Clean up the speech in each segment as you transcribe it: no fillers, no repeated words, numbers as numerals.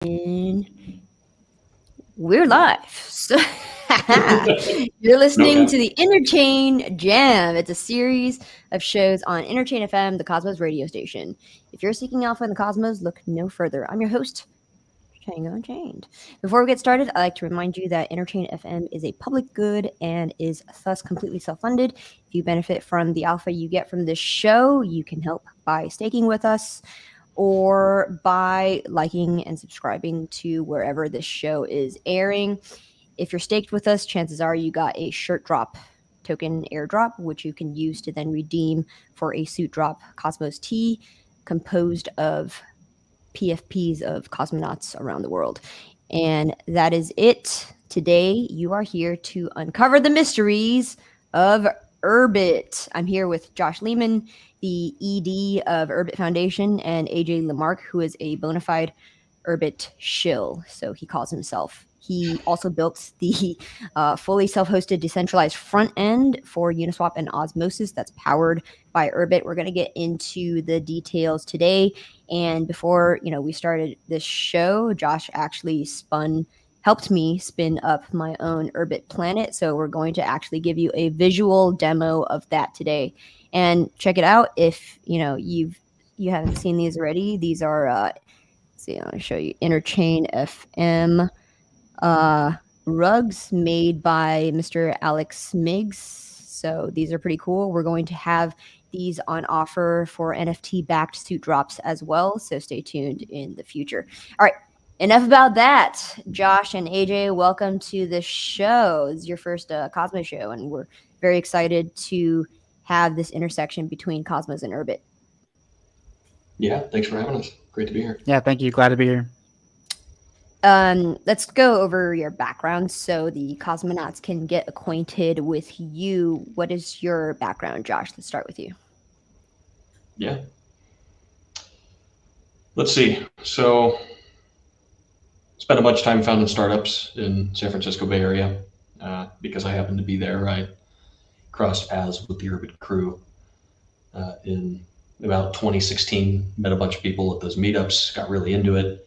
And we're live. So you're No listening doubt. to the Interchain Jam. It's a series of shows on Interchain FM, the Cosmos radio station. If you're seeking alpha in the cosmos, look no further. I'm your host, Chjango Unchained. Before we get started, I'd like to remind you that Interchain FM is a public good and is thus completely self-funded. If you benefit from the alpha you get from this show, you can help by staking with us or by liking and subscribing to wherever this show is airing. If you're staked with us, chances are you got a shirt drop token airdrop, which you can use to then redeem for a suit drop Cosmos T composed of PFPs of cosmonauts around the world. And that is it. Today, you are here to uncover the mysteries of Urbit. I'm here with Josh Lehman, the ED of Urbit Foundation, and AJ Lamarc, who is a bona fide Urbit shill, so he calls himself. He also built the fully self-hosted decentralized front end for Uniswap and Osmosis that's powered by Urbit. We're going to get into the details today. And before we started this show, Josh actually helped me spin up my own Urbit planet. So we're going to actually give you a visual demo of that today. And check it out if you haven't seen these already. These are see, I'm going to show you Interchain FM rugs made by Mr. Alex Miggs. So these are pretty cool. We're going to have these on offer for NFT backed suit drops as well. So stay tuned in the future. All right. Enough about that. Josh and AJ, welcome to the show. This is your first Cosmos show, and we're very excited to have this intersection between Cosmos and Urbit. Yeah, thanks for having us. Great to be here. Yeah, thank you. Glad to be here. Let's go over your background so the cosmonauts can get acquainted with you. What is your background, Josh? Let's start with you. Yeah. Let's see. So, spent a bunch of time founding startups in San Francisco Bay Area because I happened to be there. I crossed paths with the Urbit crew in about 2016, met a bunch of people at those meetups, got really into it.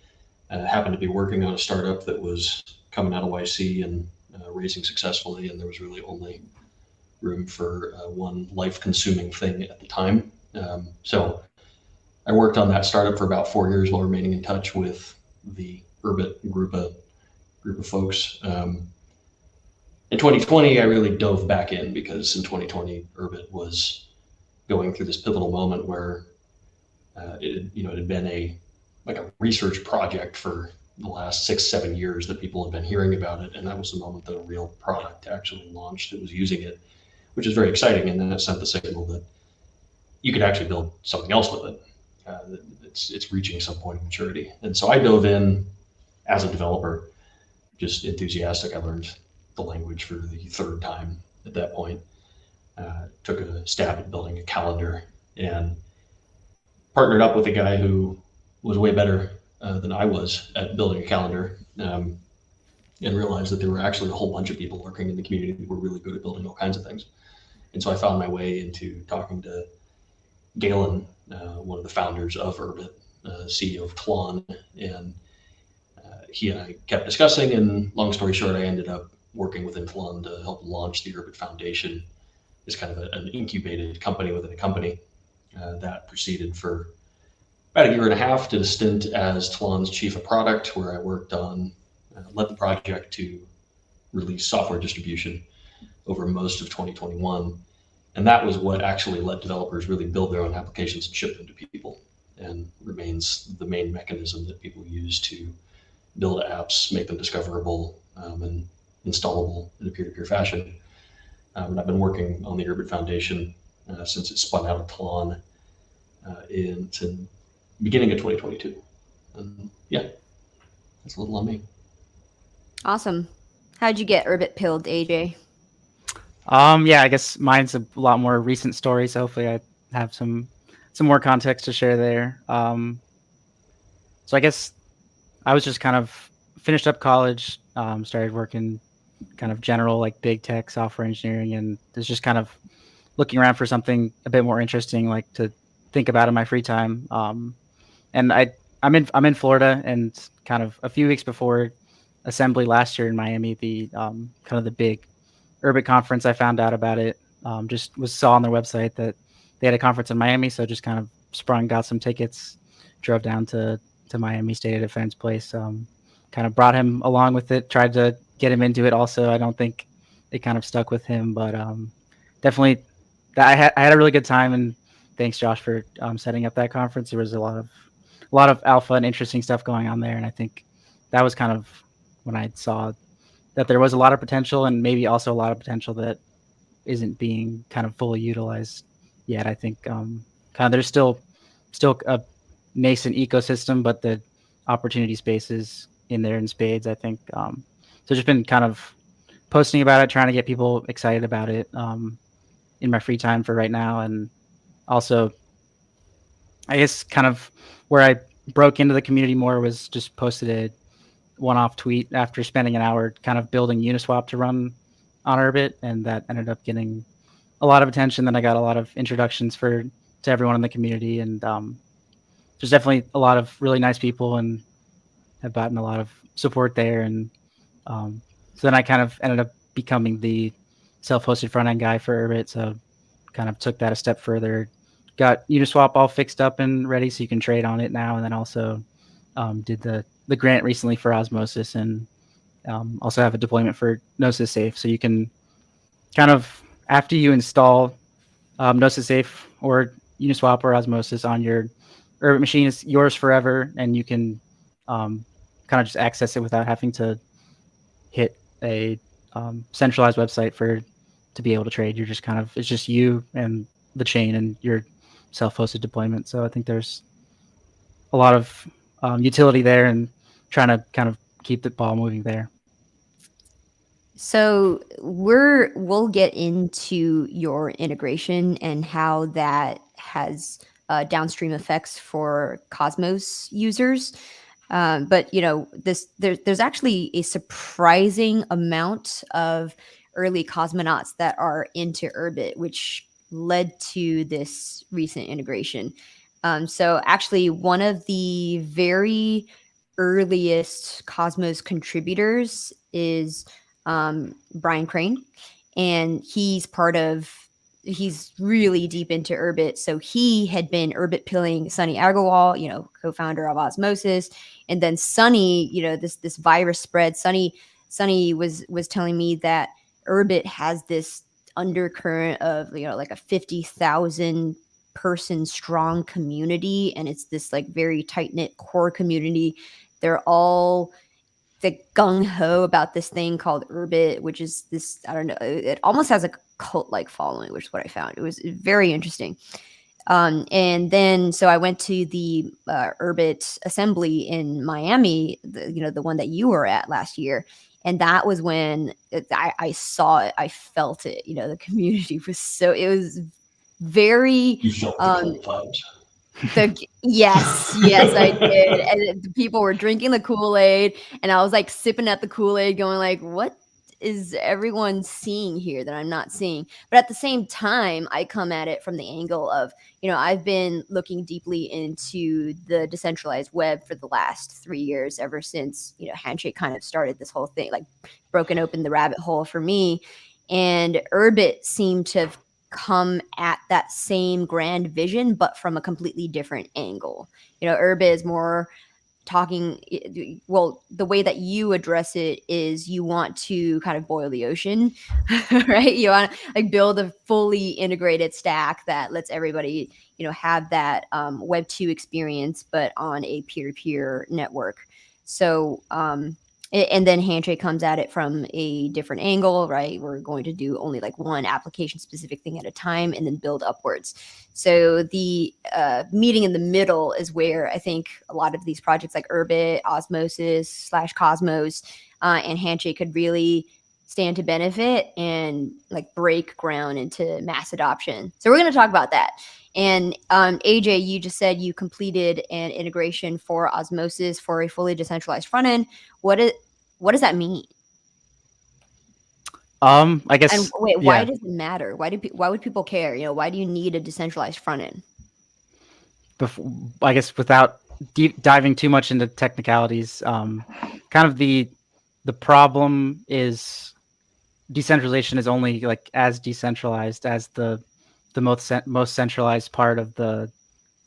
Happened to be working on a startup that was coming out of YC and raising successfully, and there was really only room for one life-consuming thing at the time. So I worked on that startup for about 4 years while remaining in touch with the Urbit group of folks. In 2020, I really dove back in because in 2020, Urbit was going through this pivotal moment where it had been a research project for the last 6-7 years that people had been hearing about it, and that was the moment that a real product actually launched that was using it, which is very exciting. And then it sent the signal that you could actually build something else with it. It's reaching some point of maturity, and so I dove in as a developer, just enthusiastic. I learned the language for the third time at that point. Took a stab at building a calendar and partnered up with a guy who was way better than I was at building a calendar, and realized that there were actually a whole bunch of people working in the community who were really good at building all kinds of things. And so I found my way into talking to Galen, one of the founders of Urbit, CEO of Tlon, and he and I kept discussing, and long story short, I ended up working within Tlon to help launch the Urbit Foundation. It's kind of an incubated company within a company that proceeded for about 1.5 years to a stint as Tlon's chief of product, where I worked on, led the project to release software distribution over most of 2021. And that was what actually let developers really build their own applications and ship them to people, and remains the main mechanism that people use to build apps, make them discoverable and installable in a peer-to-peer fashion. And I've been working on the Urbit Foundation since it spun out of Tlon in beginning of 2022. Yeah, that's a little on me. Awesome. How'd you get Urbit-pilled, AJ? Yeah, I guess mine's a lot more recent story, so hopefully I have some more context to share there. So I guess I was just kind of finished up college, started working kind of general like big tech software engineering, and was just kind of looking around for something a bit more interesting, like to think about in my free time. And I I'm in Florida, and kind of a few weeks before Assembly last year in Miami, the kind of the big Urbit conference, I found out about it. Just saw on their website that they had a conference in Miami, so just kind of got some tickets, drove down to Miami State of Defense place. Kind of brought him along with it, tried to get him into it. Also, I don't think it kind of stuck with him, but definitely, I had a really good time, and thanks Josh for setting up that conference. There was a lot of alpha and interesting stuff going on there, and I think that was kind of when I saw that there was a lot of potential, and maybe also a lot of potential that isn't being kind of fully utilized yet. I think kind of there's still a nascent ecosystem, but the opportunity spaces in there in spades, I think. So just been kind of posting about it, trying to get people excited about it in my free time for right now. And also, I guess kind of where I broke into the community more was just posted a one-off tweet after spending an hour kind of building Uniswap to run on Urbit, and that ended up getting a lot of attention. Then I got a lot of introductions to everyone in the community, and there's definitely a lot of really nice people, and have gotten a lot of support there. And so then I kind of ended up becoming the self-hosted front-end guy for Urbit, so kind of took that a step further, got Uniswap all fixed up and ready so you can trade on it now, and then also did the grant recently for Osmosis, and also have a deployment for Gnosis Safe, so you can kind of, after you install Gnosis Safe or Uniswap or Osmosis on your Urbit machine, it's yours forever, and you can kind of just access it without having to hit a centralized website to be able to trade. You're just kind of, it's just you and the chain and your self-hosted deployment. So I think there's a lot of utility there, and trying to kind of keep the ball moving there. So we'll get into your integration and how that has downstream effects for Cosmos users. But there's actually a surprising amount of early cosmonauts that are into Urbit, which led to this recent integration. So actually, one of the very earliest Cosmos contributors is Brian Crane, and he's really deep into Urbit. So he had been Urbit-pilling Sunny Agarwal, co-founder of Osmosis, and then Sunny, this virus spread. Sunny was telling me that Urbit has this undercurrent of like a 50,000 person strong community, and it's this like very tight-knit core community. They're all gung-ho about this thing called Urbit, which is this, I don't know, it almost has a cult-like following, which is what I found. It was very interesting. And then, so I went to the Urbit assembly in Miami, the one that you were at last year. And that was when I saw it, I felt it, the community it was very, You felt the cold vibes. Yes, I did. And people were drinking the Kool-Aid, and I was like sipping at the Kool-Aid going like, what is everyone seeing here that I'm not seeing? But at the same time, I come at it from the angle of, I've been looking deeply into the decentralized web for the last 3 years, ever since, Handshake kind of started this whole thing, like broken open the rabbit hole for me. And Urbit seemed to have come at that same grand vision, but from a completely different angle. Urbit is more talking, well, the way that you address it is you want to kind of boil the ocean, right? You want to like build a fully integrated stack that lets everybody, have that Web 2 experience, but on a peer-to-peer network. So, and then Handshake comes at it from a different angle, right? We're going to do only like one application specific thing at a time and then build upwards. So the meeting in the middle is where I think a lot of these projects like Urbit, Osmosis / Cosmos, and Handshake could really stand to benefit and like break ground into mass adoption. So we're going to talk about that. And AJ, you just said you completed an integration for Osmosis for a fully decentralized front end. What does that mean? I guess. And wait, why does it matter? Why would people care? Why do you need a decentralized front end? I guess without diving too much into technicalities, kind of the problem is decentralization is only like as decentralized as the most centralized part of the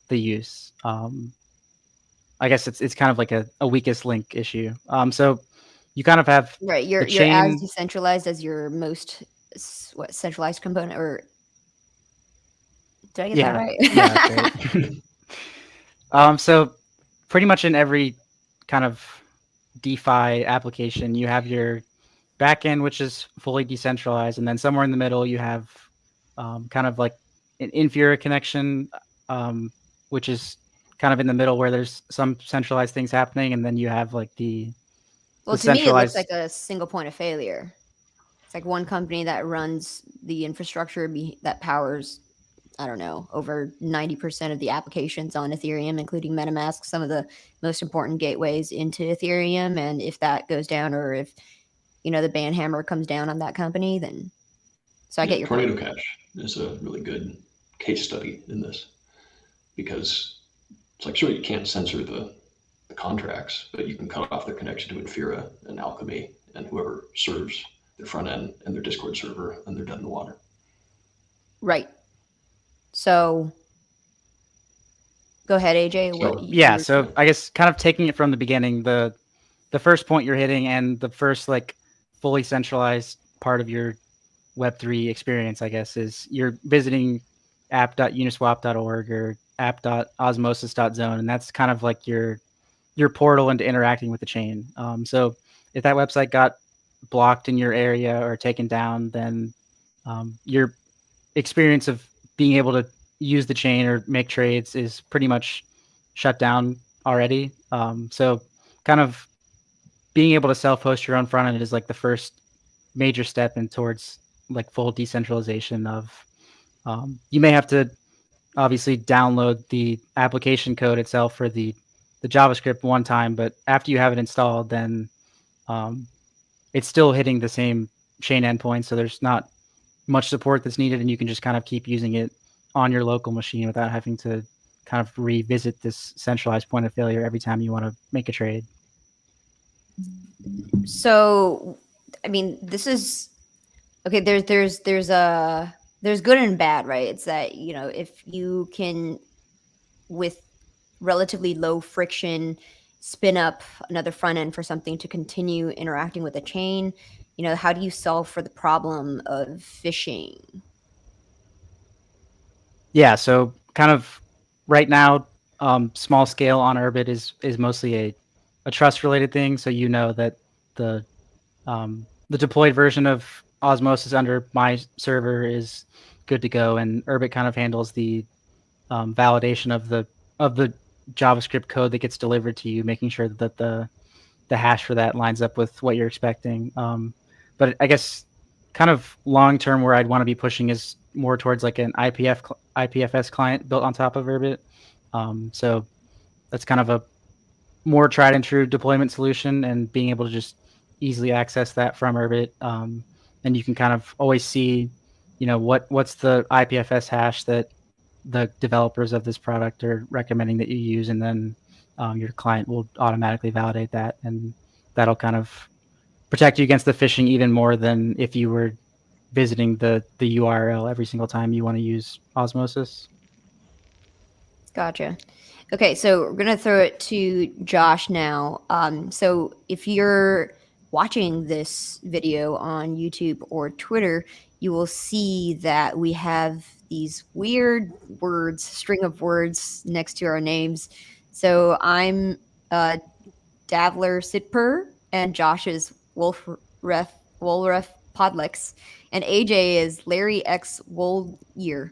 use. I guess it's kind of like a weakest link issue. So you kind of have Right. the You're as chain. decentralized as your most centralized component, or did I get that right? Yeah, that's right. So pretty much in every kind of DeFi application, you have your backend, which is fully decentralized, and then somewhere in the middle, you have kind of like an inferior connection, which is kind of in the middle where there's some centralized things happening, and then you have like the Well, to me, it looks centralized. like a single point of failure. It's like one company that runs the infrastructure that powers, I don't know, over 90% of the applications on Ethereum, including MetaMask, some of the most important gateways into Ethereum. And if that goes down, or if, the ban hammer comes down on that company, then. So I get your Tornado point. Cash is a really good case study in this, because it's like, sure, you can't censor the contracts, but you can cut off their connection to Infura and Alchemy and whoever serves their front end and their Discord server, and they're dead in the water. Right. So go ahead, AJ. So I guess kind of taking it from the beginning, the first point you're hitting and the first like fully centralized part of your Web3 experience, I guess, is you're visiting app.uniswap.org or app.osmosis.zone, and that's kind of like your portal into interacting with the chain. So if that website got blocked in your area or taken down, then your experience of being able to use the chain or make trades is pretty much shut down already. So kind of being able to self-host your own front end is like the first major step in towards like full decentralization of you may have to obviously download the application code itself for the JavaScript one time, but after you have it installed, then it's still hitting the same chain endpoint. So there's not much support that's needed, and you can just kind of keep using it on your local machine without having to kind of revisit this centralized point of failure every time you want to make a trade. So, I mean, this is okay. There's good and bad, right? It's that, if you can, with relatively low friction, spin up another front end for something to continue interacting with a chain, how do you solve for the problem of phishing? Yeah, so kind of right now, small scale on Urbit is mostly a trust related thing. So you know that the deployed version of Osmosis under my server is good to go, and Urbit kind of handles the validation of the JavaScript code that gets delivered to you, making sure that the hash for that lines up with what you're expecting. But I guess kind of long term, where I'd want to be pushing is more towards like an IPFS client built on top of Urbit. So that's kind of a more tried and true deployment solution, and being able to just easily access that from Urbit. And you can kind of always see, what's the IPFS hash that the developers of this product are recommending that you use, and then your client will automatically validate that, and that'll kind of protect you against the phishing even more than if you were visiting the URL every single time you want to use Osmosis. Gotcha. Okay, so we're gonna throw it to Josh now. So if you're watching this video on YouTube or Twitter, you will see that we have these weird words, string of words next to our names. So I'm Davler Sitper, and Josh is Wolref Podlex, and AJ is Larry X Wolyear.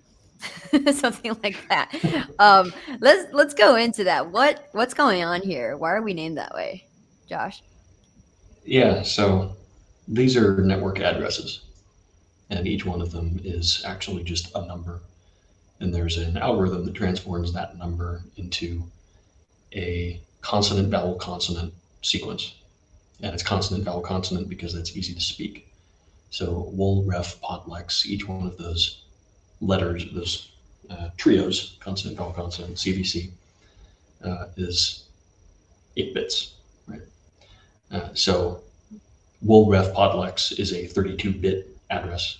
Something like that. Let's go into that. What's going on here? Why are we named that way, Josh? Yeah, so these are network addresses, and each one of them is actually just a number. And there's an algorithm that transforms that number into a consonant, vowel, consonant sequence. And it's consonant, vowel, consonant because that's easy to speak. So wool, ref, potlex, each one of those letters, those trios, consonant, vowel, consonant, CVC, is 8 bits, right? So WoolRef Podlex is a 32-bit address.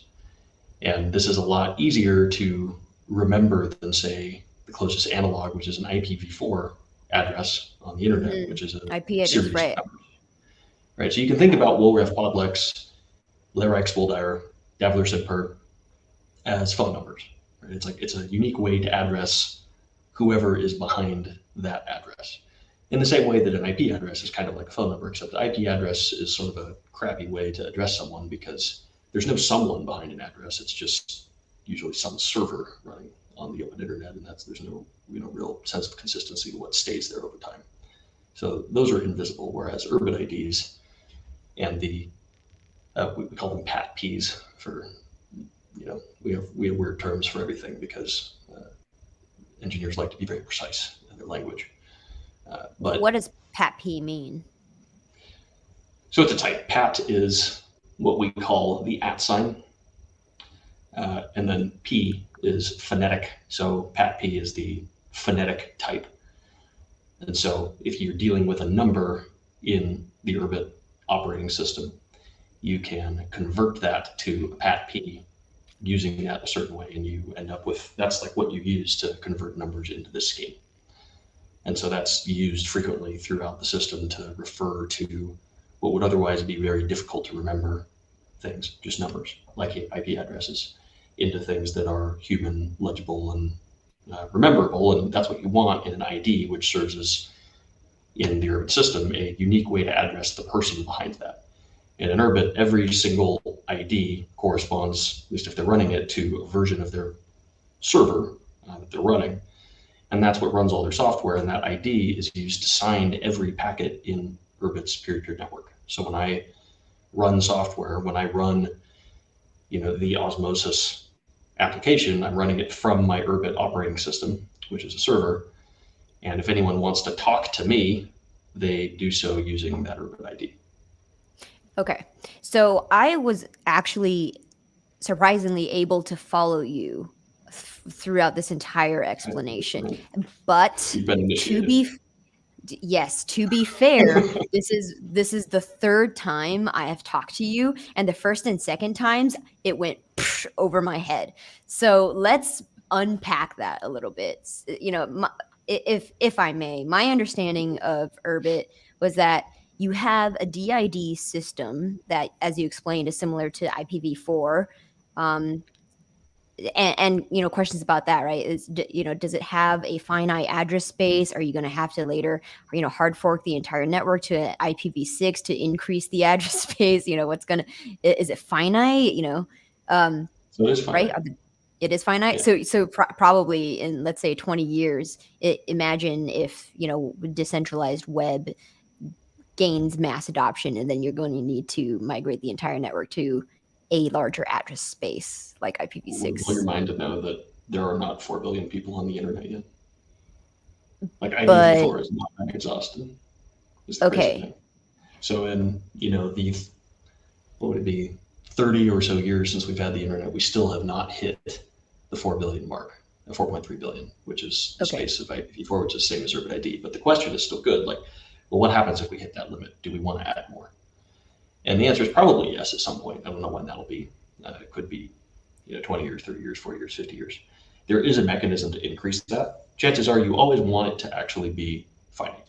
And this is a lot easier to remember than, say, the closest analog, which is an IPv4 address on the internet, which is a IP address, series right? of numbers. Right. So you can think about WoolRef Podlex, Lamarc Spoldire, Davler Sidpert as phone numbers. Right? It's a unique way to address whoever is behind that address. In the same way that an IP address is kind of like a phone number, except the IP address is sort of a crappy way to address someone because there's no someone behind an address. It's just usually some server running on the open internet, and there's no real sense of consistency to what stays there over time. So those are invisible, whereas Urbit IDs and we call them PAT-Ps for, we have weird terms for everything because engineers like to be very precise in their language. But what does PAT-P mean? So it's a type. PAT is what we call the @ sign. And then P is phonetic. So PAT-P is the phonetic type. And so if you're dealing with a number in the Urbit operating system, you can convert that to a PAT-P using that a certain way, and you end up with, that's like what you use to convert numbers into this scheme. And so that's used frequently throughout the system to refer to what would otherwise be very difficult to remember things, just numbers, like IP addresses, into things that are human legible and rememberable. And that's what you want in an ID, which serves as, in the Urbit system, a unique way to address the person behind that. And in Urbit, every single ID corresponds, at least if they're running it, to a version of their server that they're running. And that's what runs all their software. And that ID is used to sign every packet in Urbit's peer-to-peer network. So when I run software, when I run, the Osmosis application, I'm running it from my Urbit operating system, which is a server. And if anyone wants to talk to me, they do so using that Urbit ID. Okay. So I was actually surprisingly able to follow you throughout this entire explanation. But to be fair, this is the third time I have talked to you, and the first and second times it went over my head. So let's unpack that a little bit. If I may, my understanding of Urbit was that you have a DID system that, as you explained, is similar to IPv4. And questions about that, right? Does it have a finite address space? Are you going to have to later, hard fork the entire network to IPv6 to increase the address space? Is it finite? So it is finite. Right? It is finite. Yeah. So probably in, let's say, 20 years, imagine if, decentralized web gains mass adoption, and then you're going to need to migrate the entire network to a larger address space like IPv6. It would blow your mind to know that there are not 4 billion people on the internet yet. Like IPv4 is not that exhausted. It's the crazy thing. So in, what would it be, 30 or so years since we've had the internet, we still have not hit the 4 billion mark, 4.3 billion, which is the space of IPv4, which is the same as Urbit ID. But the question is still good. Like, well, what happens if we hit that limit? Do we want to add more? And the answer is probably yes at some point. I don't know when that'll be. It could be 20 years, 30 years, 40 years, 50 years. There is a mechanism to increase that. Chances are you always want it to actually be finite.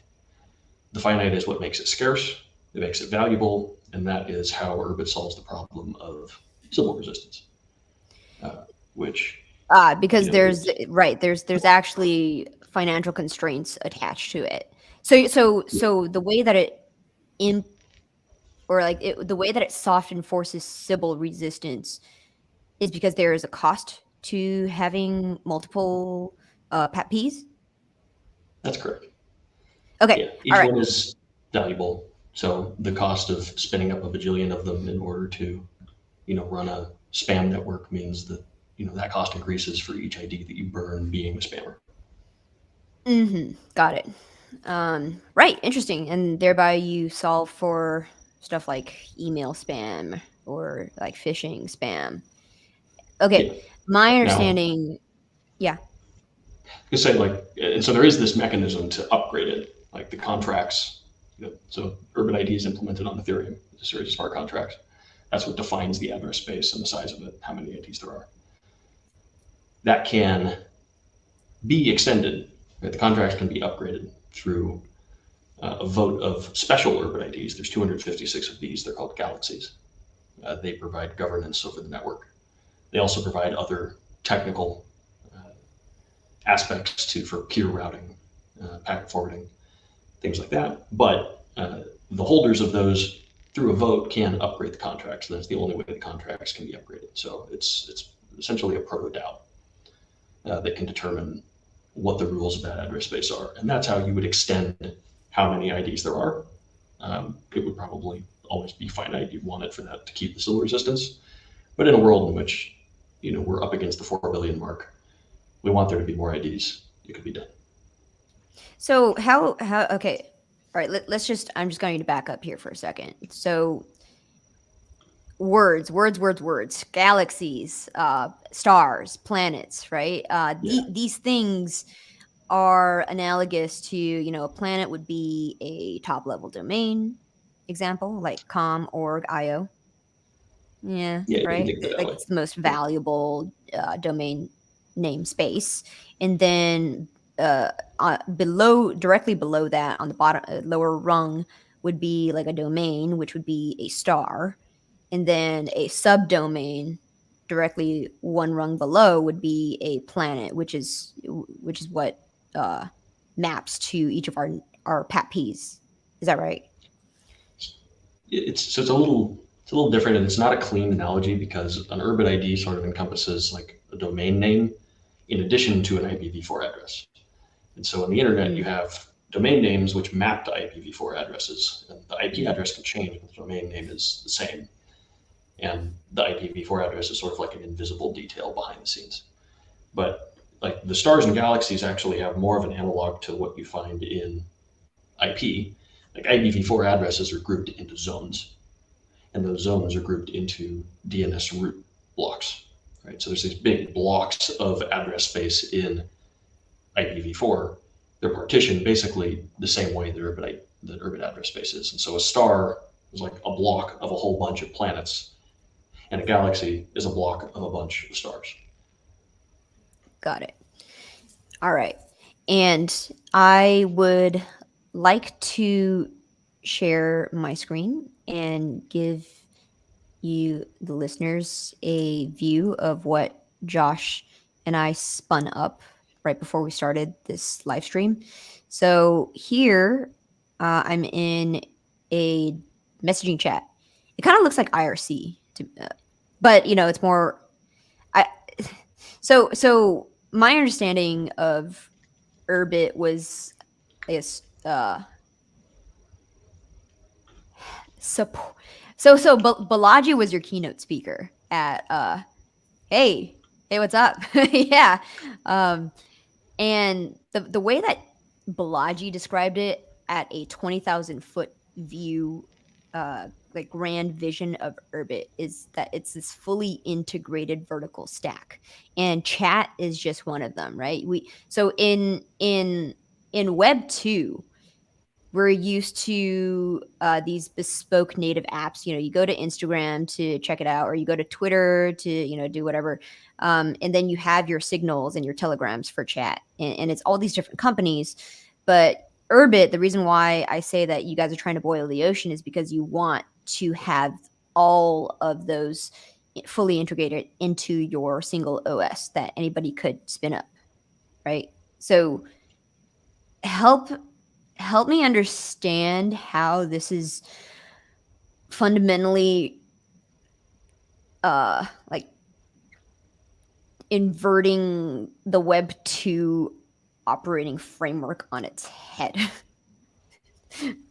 The finite is what makes it scarce, it makes it valuable, and that is how Urbit solves the problem of Sybil resistance, which... because there's actually financial constraints attached to it. So the way that the way that it soft enforces Sybil resistance is because there is a cost to having multiple PAT-Ps? That's correct. Okay. Yeah, each one is valuable. So the cost of spinning up a bajillion of them in order to, run a spam network means that, that cost increases for each ID that you burn being a spammer. Got it. Right. Interesting. And thereby you solve for stuff like email spam or like phishing spam. Okay. Yeah. My understanding. Yeah. You say like, and so there is this mechanism to upgrade it, like the contracts. So Urbit ID is implemented on Ethereum, a series of smart contracts. That's what defines the address space and the size of it, how many IDs there are. That can be extended. Right? The contracts can be upgraded through a vote of special Urbit IDs. There's 256 of these. They're called galaxies. They provide governance over the network. They also provide other technical aspects for peer routing, packet forwarding, things like that. But the holders of those through a vote can upgrade the contracts. That's the only way the contracts can be upgraded. So it's essentially a proto-DAO that can determine what the rules of that address space are. And that's how you would extend how many IDs there are. It would probably always be finite. You'd want it for that to keep the Shill resistance. But in a world in which we're up against the 4 billion mark, we want there to be more IDs. It could be done. So how okay, all right. Let's just. I'm just going to back up here for a second. So words, galaxies, stars, planets, right? These things are analogous to, a planet would be a top level domain example, like com, org, io. Yeah, right. Like it's the most valuable domain name space, and then directly below that, on the bottom lower rung, would be like a domain, which would be a star, and then a subdomain directly one rung below would be a planet, which is what maps to each of our PAT-Ps. Is that right? It's a little different, and it's not a clean analogy because an Urbit ID sort of encompasses like a domain name in addition to an IPv4 address. And so on the internet, you have domain names which map to IPv4 addresses, and the IP address can change, but the domain name is the same. And the IPv4 address is sort of like an invisible detail behind the scenes. But like the stars and galaxies actually have more of an analog to what you find in IP. Like IPv4 addresses are grouped into zones, and those zones are grouped into DNS root blocks, right? So there's these big blocks of address space in IPv4. They're partitioned basically the same way that Urbit address space is. And so a star is like a block of a whole bunch of planets, and a galaxy is a block of a bunch of stars. Got it. All right. And I would like to share my screen and give you, the listeners, a view of what Josh and I spun up right before we started this live stream. So here I'm in a messaging chat. It kind of looks like IRC, but it's more. So my understanding of Urbit was, I guess, support. So Balaji was your keynote speaker at hey, what's up? Yeah. And the way that Balaji described it at a 20,000 foot view, like grand vision of Urbit, is that it's this fully integrated vertical stack, and chat is just one of them, right? So in Web 2, we're used to these bespoke native apps. You go to Instagram to check it out, or you go to Twitter to do whatever, and then you have your signals and your telegrams for chat, and it's all these different companies. But Urbit, the reason why I say that you guys are trying to boil the ocean is because you want to have all of those fully integrated into your single OS that anybody could spin up, right? So help me understand how this is fundamentally like inverting the Web 2 operating framework on its head.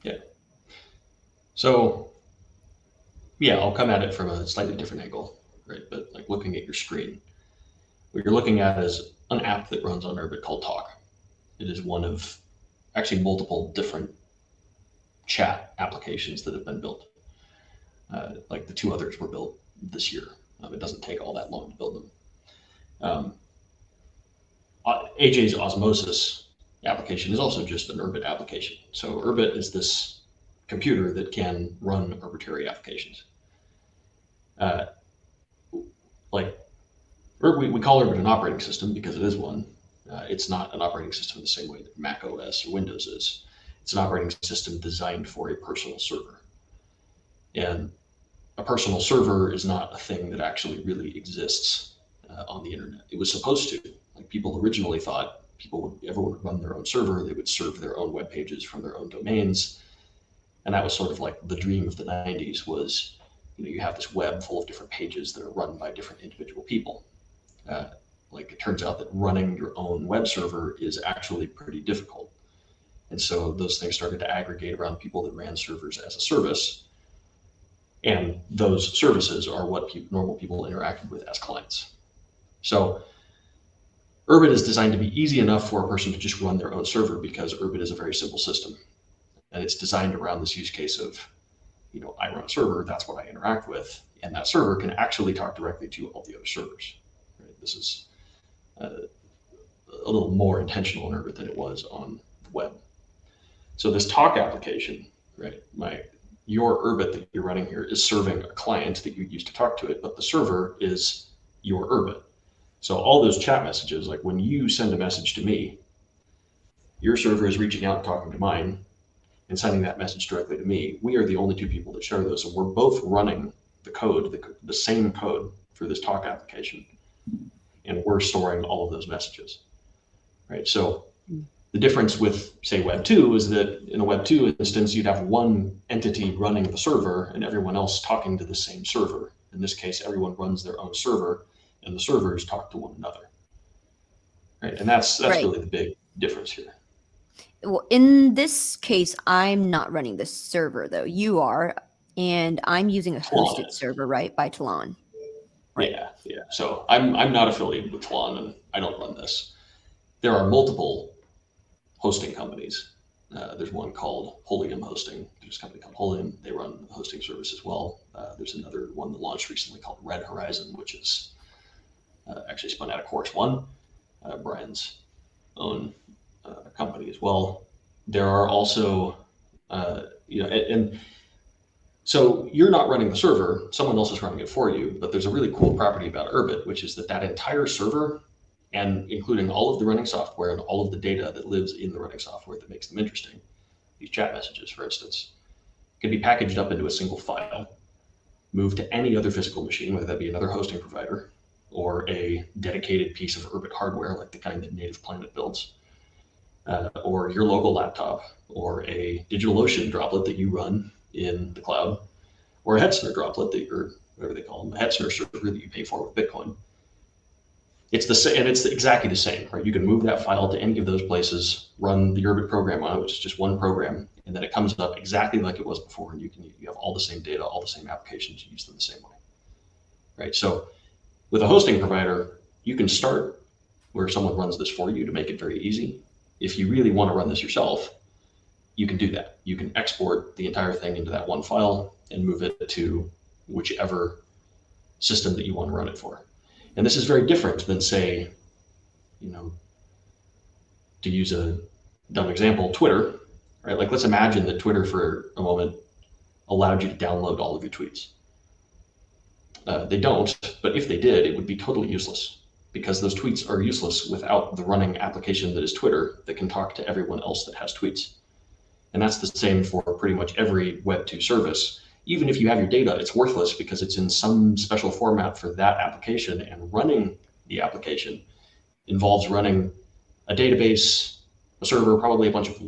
Yeah. So yeah, I'll come at it from a slightly different angle, right? But like looking at your screen, what you're looking at is an app that runs on Urbit called Talk. It is one of actually multiple different chat applications that have been built. Like the two others were built this year. It doesn't take all that long to build them. AJ's Osmosis application is also just an Urbit application. So Urbit is this computer that can run arbitrary applications. We call Urbit an operating system because it is one. It's not an operating system the same way that Mac OS or Windows is. It's an operating system designed for a personal server. And a personal server is not a thing that actually really exists on the internet. It was supposed to. Like, people originally thought people would ever run their own server, they would serve their own web pages from their own domains. And that was sort of like the dream of the 90s was, you have this web full of different pages that are run by different individual people. It turns out that running your own web server is actually pretty difficult. And so those things started to aggregate around people that ran servers as a service. And those services are what normal people interacted with as clients. So Urbit is designed to be easy enough for a person to just run their own server because Urbit is a very simple system. And it's designed around this use case of, I run a server, that's what I interact with. And that server can actually talk directly to all the other servers. Right? This is a little more intentional in Urbit than it was on the web. So this talk application, right? Your Urbit that you're running here is serving a client that you use to talk to it, but the server is your Urbit. So all those chat messages, like when you send a message to me, your server is reaching out and talking to mine and sending that message directly to me. We are the only two people that share those. So we're both running the code, the same code for this talk application, and we're storing all of those messages, right? So the difference with, say, Web 2 is that in a Web 2 instance, you'd have one entity running the server and everyone else talking to the same server. In this case, everyone runs their own server and the servers talk to one another, right? And that's Right. really the big difference here. Well, in this case, I'm not running the server, though. You are, and I'm using a hosted server, right, by Talon. Right. Yeah. So I'm not affiliated with Talon, and I don't run this. There are multiple hosting companies. There's one called Holium Hosting. There's a company called Holium. They run the hosting service as well. There's another one that launched recently called Red Horizon, which is actually spun out of Course One, Brian's own company as well. There are also, and so you're not running the server, someone else is running it for you, but there's a really cool property about Urbit, which is that entire server, and including all of the running software and all of the data that lives in the running software that makes them interesting, these chat messages, for instance, can be packaged up into a single file, moved to any other physical machine, whether that be another hosting provider or a dedicated piece of Urbit hardware like the kind that Native Planet builds, or your local laptop, or a DigitalOcean droplet that you run in the cloud, or a Hetzner droplet or whatever they call them, a Hetzner server that you pay for with Bitcoin. It's the same, and it's exactly the same, right? You can move that file to any of those places, run the Urbit program on it, which is just one program, and then it comes up exactly like it was before, and you have all the same data, all the same applications, you use them the same way, right? So with a hosting provider, you can start where someone runs this for you to make it very easy. If you really want to run this yourself, you can do that. You can export the entire thing into that one file and move it to whichever system that you want to run it for. And this is very different than, say, to use a dumb example, Twitter, right? Like, let's imagine that Twitter for a moment allowed you to download all of your tweets. They don't, but if they did, it would be totally useless, because those tweets are useless without the running application that is Twitter that can talk to everyone else that has tweets. And that's the same for pretty much every Web 2 service. Even if you have your data, it's worthless because it's in some special format for that application, and running the application involves running a database, a server, probably a bunch of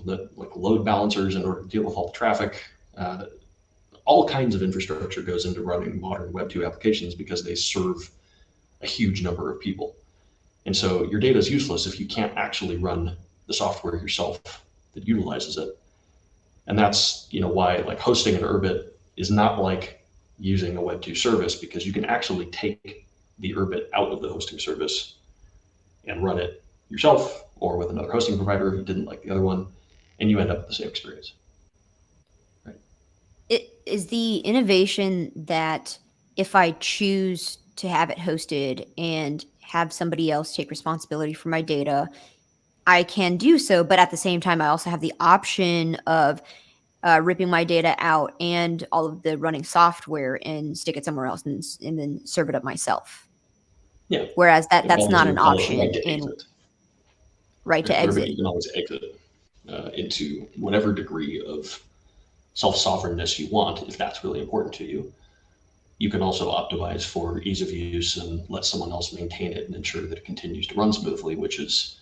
load balancers in order to deal with all the traffic. All kinds of infrastructure goes into running modern Web 2 applications because they serve a huge number of people. And so your data is useless if you can't actually run the software yourself that utilizes it. And that's why hosting an Urbit is not like using a Web 2 service, because you can actually take the Urbit out of the hosting service and run it yourself or with another hosting provider if you didn't like the other one, and you end up with the same experience. Right. It is the innovation that if I choose to have it hosted and have somebody else take responsibility for my data, I can do so. But at the same time, I also have the option of ripping my data out and all of the running software and stick it somewhere else and then serve it up myself. Yeah. Whereas As that's long as not you an call it option right to in exit. right to With Urbit, exit. you can always exit into whatever degree of self-sovereignness you want, if that's really important to you. You can also optimize for ease of use and let someone else maintain it and ensure that it continues to run smoothly, which is,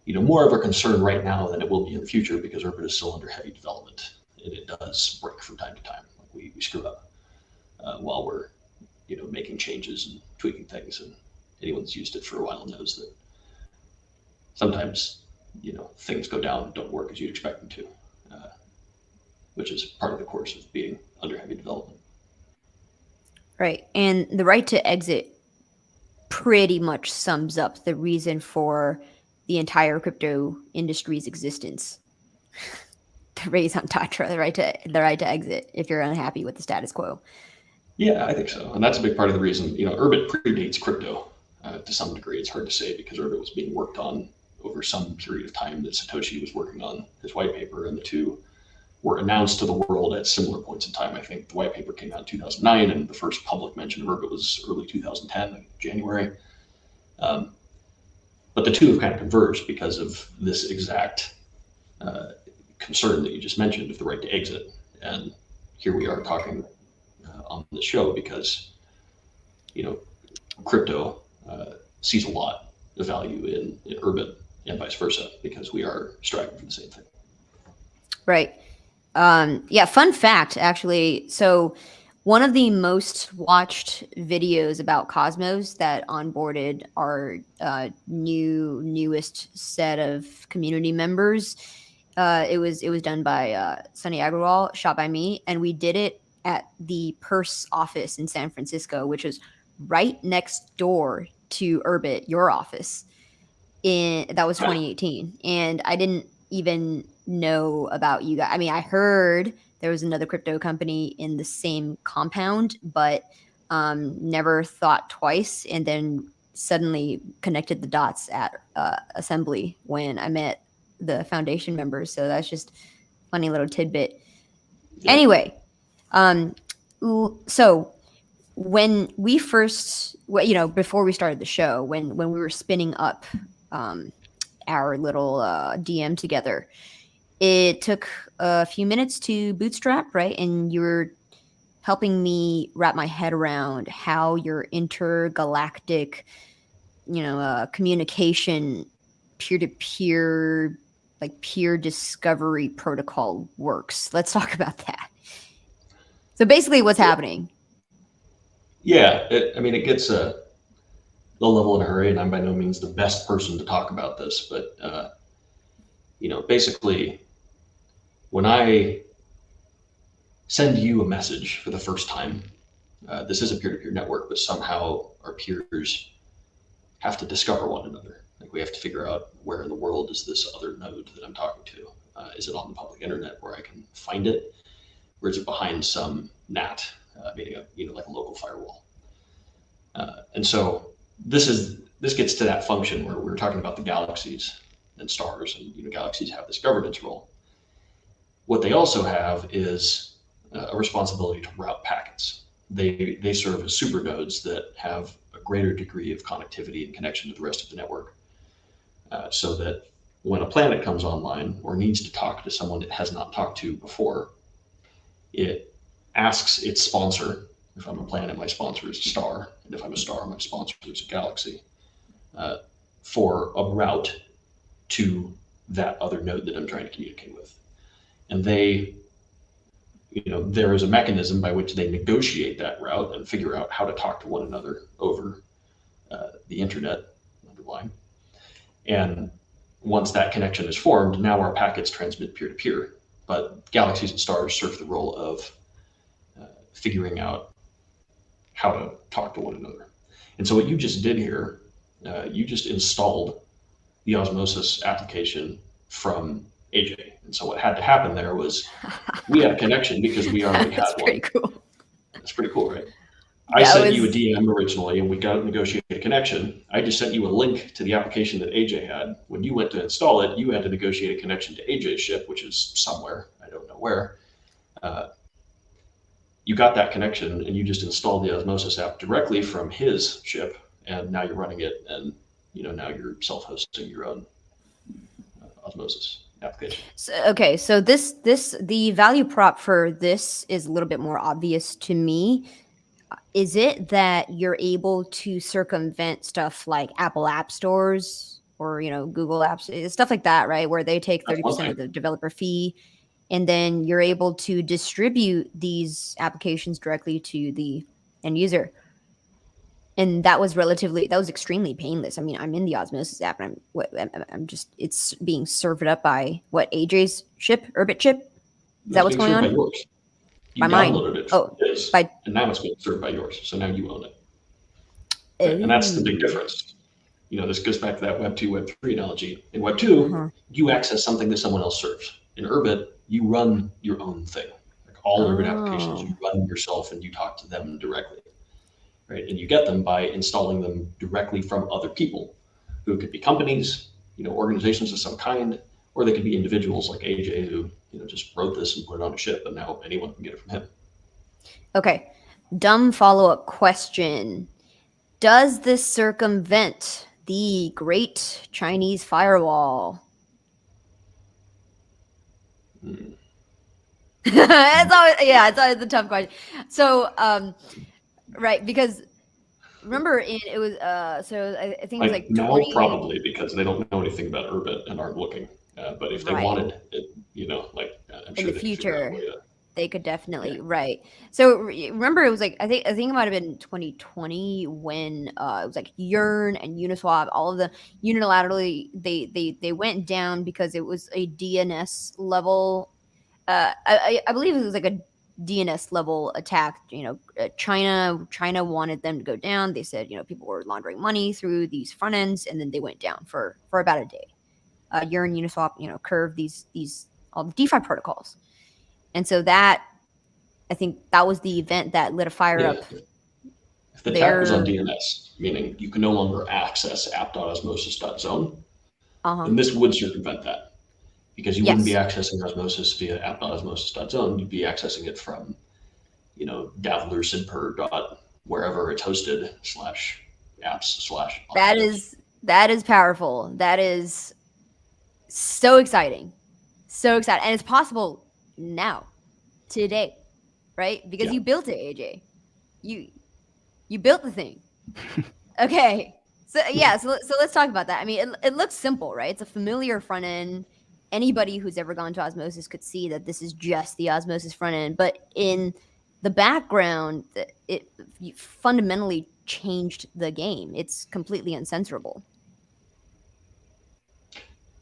more of a concern right now than it will be in the future, because Urbit is still under heavy development and it does break from time to time. Like we screw up while we're making changes and tweaking things, and anyone that's used it for a while knows that sometimes things go down and don't work as you'd expect them to, which is part of the course of being under heavy development. Right. And the right to exit pretty much sums up the reason for the entire crypto industry's existence. The raison d'etre, the right to exit if you're unhappy with the status quo. Yeah, I think so. And that's a big part of the reason, Urbit predates crypto to some degree. It's hard to say because Urbit was being worked on over some period of time that Satoshi was working on his white paper, and the two were announced to the world at similar points in time. I think the white paper came out in 2009, and the first public mention of Urbit was early 2010, like January. But the two have kind of converged because of this exact concern that you just mentioned of the right to exit. And here we are talking on the show because, crypto sees a lot of value in Urbit and vice versa, because we are striving for the same thing. Right. Yeah, fun fact, actually. So one of the most watched videos about Cosmos that onboarded our newest set of community members, it was done by Sunny Agrawal, shot by me, and we did it at the Purse office in San Francisco, which was right next door to Urbit, your office. That was 2018, and I didn't even know about you guys. I mean, I heard there was another crypto company in the same compound, but never thought twice, and then suddenly connected the dots at Assembly when I met the foundation members. So that's just a funny little tidbit. Yeah. Anyway, so when we first, before we started the show, when we were spinning up our little DM together, it took a few minutes to bootstrap, right? And you were helping me wrap my head around how your intergalactic, communication, peer-to-peer, like peer discovery protocol works. Let's talk about that. So basically what's happening. Yeah, it gets a low level in a hurry, and I'm by no means the best person to talk about this, but basically, when I send you a message for the first time, this is a peer-to-peer network, but somehow our peers have to discover one another. Like we have to figure out where in the world is this other node that I'm talking to. Is it on the public internet where I can find it, or is it behind some NAT, meaning like a local firewall? And so this gets to that function where we were talking about the galaxies and stars, and galaxies have this governance role. What they also have is a responsibility to route packets. They serve as supernodes that have a greater degree of connectivity and connection to the rest of the network, so that when a planet comes online or needs to talk to someone it has not talked to before, it asks its sponsor. If I'm a planet, my sponsor is a star, and if I'm a star, my sponsor is a galaxy, for a route to that other node that I'm trying to communicate with. And there is a mechanism by which they negotiate that route and figure out how to talk to one another over the internet underlying. And once that connection is formed, now our packets transmit peer-to-peer, but galaxies and stars serve the role of figuring out how to talk to one another. And so what you just did here, you just installed the Osmosis application from AJ. And so what had to happen there was we had a connection because we already had one. That's pretty cool. That's pretty cool, right? I That sent you a was DM originally, and we got to negotiate a connection. I just sent you a link to the application that AJ had. When you went to install it, you had to negotiate a connection to AJ's ship, which is somewhere, I don't know where. You got that connection, and you just installed the Osmosis app directly from his ship, and now you're running it, and now you're self-hosting your own Osmosis application. So the value prop for this is a little bit more obvious to me. Is it that you're able to circumvent stuff like Apple App Stores or Google Apps, stuff like that, right? Where they take 30% of the developer fee, and then you're able to distribute these applications directly to the end user. And that was extremely painless. I mean, I'm in the Osmosis app, and it's being served up by AJ's ship, Urbit chip. Is that what's going on? By yours. You by mine. downloaded it from his, and now it's being served by yours. So now you own it. Okay? And that's the big difference. This goes back to that Web 2, Web 3 analogy. In Web 2, you access something that someone else serves. In Urbit, you run your own thing. Like all Urbit applications, you run yourself and you talk to them directly. Right? And you get them by installing them directly from other people, who could be companies, organizations of some kind, or they could be individuals like AJ who just wrote this and put it on a ship, and now anyone can get it from him. Okay, dumb follow-up question: does this circumvent the Great Chinese Firewall? It's always the tough question. So, right, because remember, it was so I think it was like 20... probably because they don't know anything about Urbit and aren't looking. But if they wanted it, I'm sure in the future, they could definitely right. So remember, it was like I think it might have been 2020 when it was like Yearn and Uniswap, all of the unilaterally they went down because it was a DNS level. I believe it was like a DNS level attack. China wanted them to go down. They said people were laundering money through these front ends, and then they went down for about a day. Yearn, Uniswap, Curve, these all the DeFi protocols, and so that I think that was the event that lit a fire up. If the attack was on DNS, meaning you can no longer access app.osmosis.zone, then this would circumvent that. Because you wouldn't be accessing Osmosis via app.osmosis.zone, you'd be accessing it from, davlersinper. Wherever it's hosted /apps/. That is powerful. That is so exciting. So exciting. And it's possible now, today, right? Because you built it, AJ. You built the thing. Okay. So let's talk about that. I mean, it looks simple, right? It's a familiar front end. Anybody who's ever gone to Osmosis could see that this is just the Osmosis front end, but in the background, it fundamentally changed the game. It's completely uncensorable.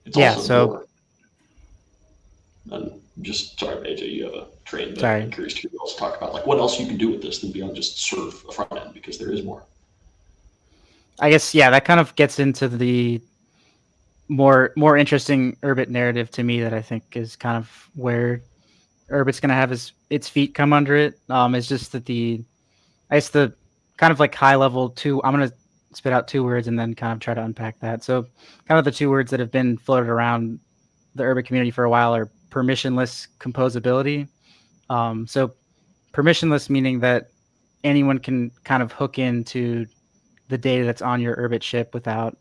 It's also I'm just sorry, AJ, you have a train, but I'm curious to hear you also talk about what else you can do with this than beyond just serve a front end, because there is more. I guess that kind of gets into the more interesting Urbit narrative to me that I think is kind of where Urbit's going to have its feet come under it. It's just that the kind of like high level I'm going to spit out two words and then kind of try to unpack that. So kind of the two words that have been floated around the Urbit community for a while are permissionless composability. So permissionless meaning that anyone can kind of hook into the data that's on your Urbit ship without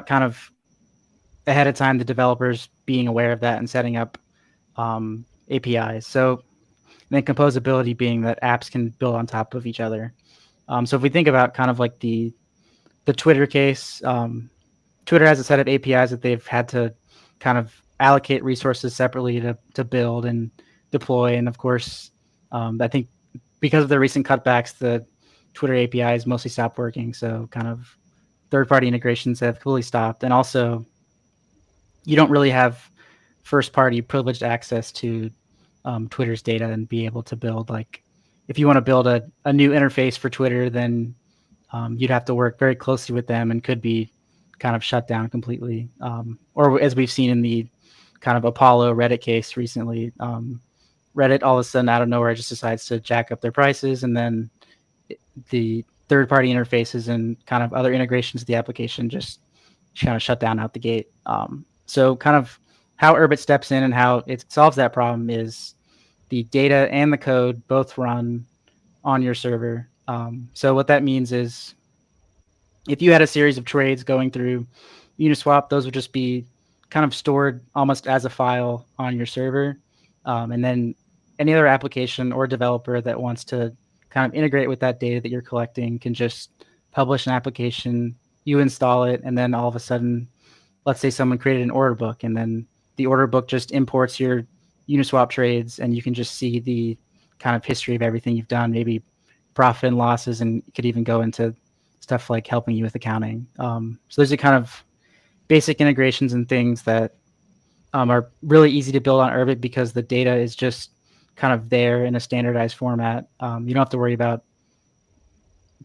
kind of ahead of time the developers being aware of that and setting up APIs. So then composability being that apps can build on top of each other. So if we think about kind of like the Twitter case, Twitter has a set of APIs that they've had to kind of allocate resources separately to build and deploy. And of course, I think because of the recent cutbacks, the Twitter APIs mostly stopped working. So kind of third-party integrations have completely stopped. And also, you don't really have first-party privileged access to Twitter's data and be able to build, like, if you want to build a new interface for Twitter, then you'd have to work very closely with them and could be kind of shut down completely. Or as we've seen in the kind of Apollo Reddit case recently, Reddit all of a sudden out of nowhere just decides to jack up their prices, and then the third-party interfaces and kind of other integrations to the application just kind of shut down out the gate. So kind of how Urbit steps in and how it solves that problem is the data and the code both run on your server. So what that means is if you had a series of trades going through Uniswap, those would just be kind of stored almost as a file on your server. And then any other application or developer that wants to kind of integrate with that data that you're collecting can just publish an application, you install it, and then all of a sudden, let's say someone created an order book, and then the order book just imports your Uniswap trades, and you can just see the kind of history of everything you've done, maybe profit and losses, and it could even go into stuff like helping you with accounting. So those are kind of basic integrations and things that are really easy to build on Urbit because the data is just kind of there in a standardized format. You don't have to worry about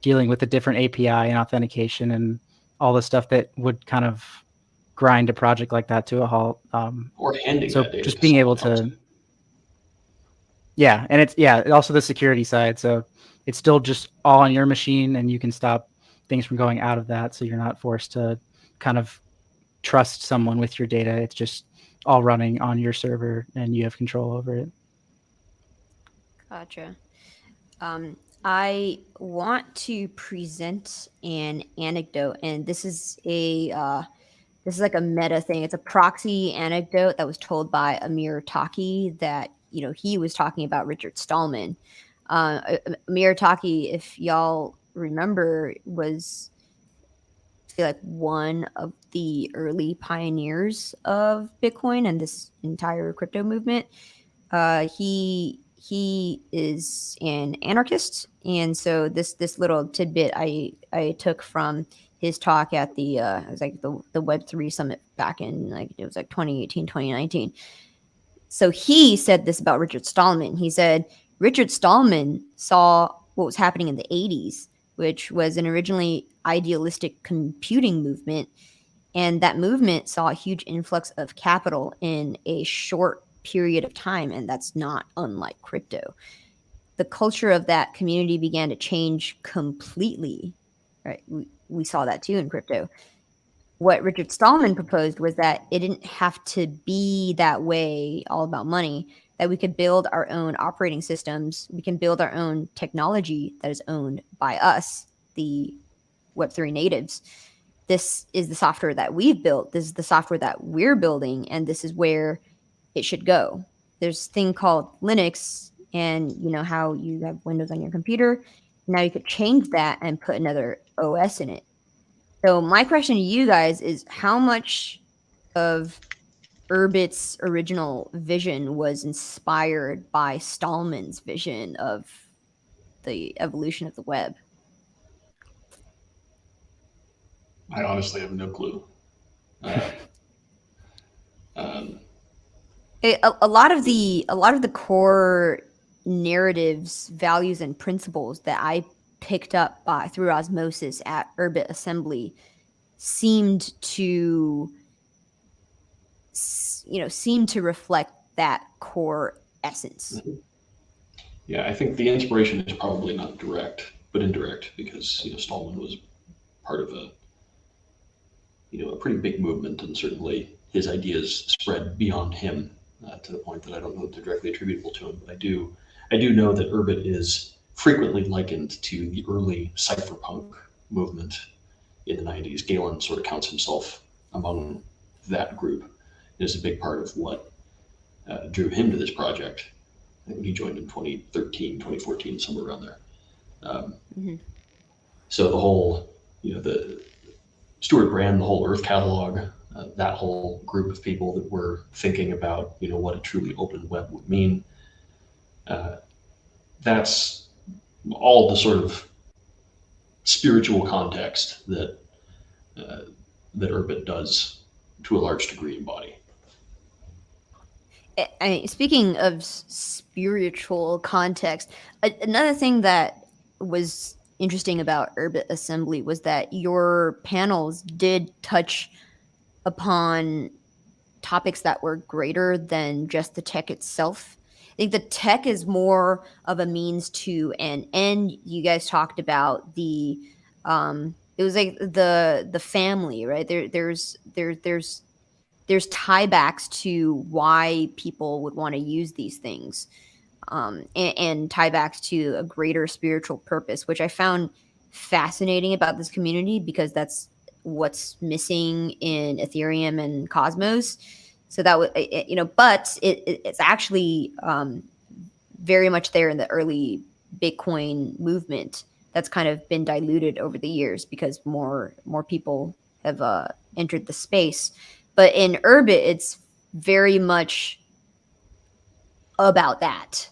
dealing with the different API and authentication and all the stuff that would kind of grind a project like that to a halt. Or handing So that data just to being able someone else. to, yeah, and it's also the security side. So it's still just all on your machine, and you can stop things from going out of that. So you're not forced to kind of trust someone with your data. It's just all running on your server, and you have control over it. Gotcha. I want to present an anecdote, and this is like a meta thing. It's a proxy anecdote that was told by Amir Taki that he was talking about Richard Stallman. Amir Taki, if y'all remember, was I feel like one of the early pioneers of Bitcoin and this entire crypto movement. He is an anarchist, and so this little tidbit I took from his talk at the it was like the Web3 summit back in it was like 2018 2019. So he said this about Richard Stallman. He said Richard Stallman saw what was happening in the 80s, which was an originally idealistic computing movement, and that movement saw a huge influx of capital in a short period of time, and that's not unlike crypto. The culture of that community began to change completely. Right, we saw that too in crypto. What Richard Stallman proposed was that it didn't have to be that way, all about money, that we could build our own operating systems. We can build our own technology that is owned by us, the Web3 natives. This is the software that we've built. This is the software that we're building, and this is where it should go. There's a thing called Linux, and you know how you have Windows on your computer. Now you could change that and put another OS in it. So my question to you guys is, how much of Urbit's original vision was inspired by Stallman's vision of the evolution of the web? I honestly have no clue. A lot of the core narratives, values, and principles that I picked up through osmosis at Urbit Assembly seemed to reflect that core essence. Yeah, I think the inspiration is probably not direct, but indirect, because Stallman was part of a pretty big movement, and certainly his ideas spread beyond him to the point that I don't know if they're directly attributable to him. But I do know that Urbit is frequently likened to the early cypherpunk movement in the 90s. Galen sort of counts himself among that group. It is a big part of what drew him to this project. I think he joined in 2013, 2014, somewhere around there. So the whole, the Stuart Brand, the whole Earth catalog, that whole group of people that were thinking about, what a truly open web would mean. That's all the sort of spiritual context that Urbit does to a large degree embody. Speaking of spiritual context, another thing that was interesting about Urbit Assembly was that your panels did touch upon topics that were greater than just the tech itself. think the tech is more of a means to an end. You guys talked about the it was like the family, right? There's tiebacks to why people would want to use these things, and tiebacks to a greater spiritual purpose, which I found fascinating about this community, because that's what's missing in Ethereum and Cosmos. So that was, but it's actually very much there in the early Bitcoin movement. That's kind of been diluted over the years because more people have entered the space. But in Urbit, it's very much about that.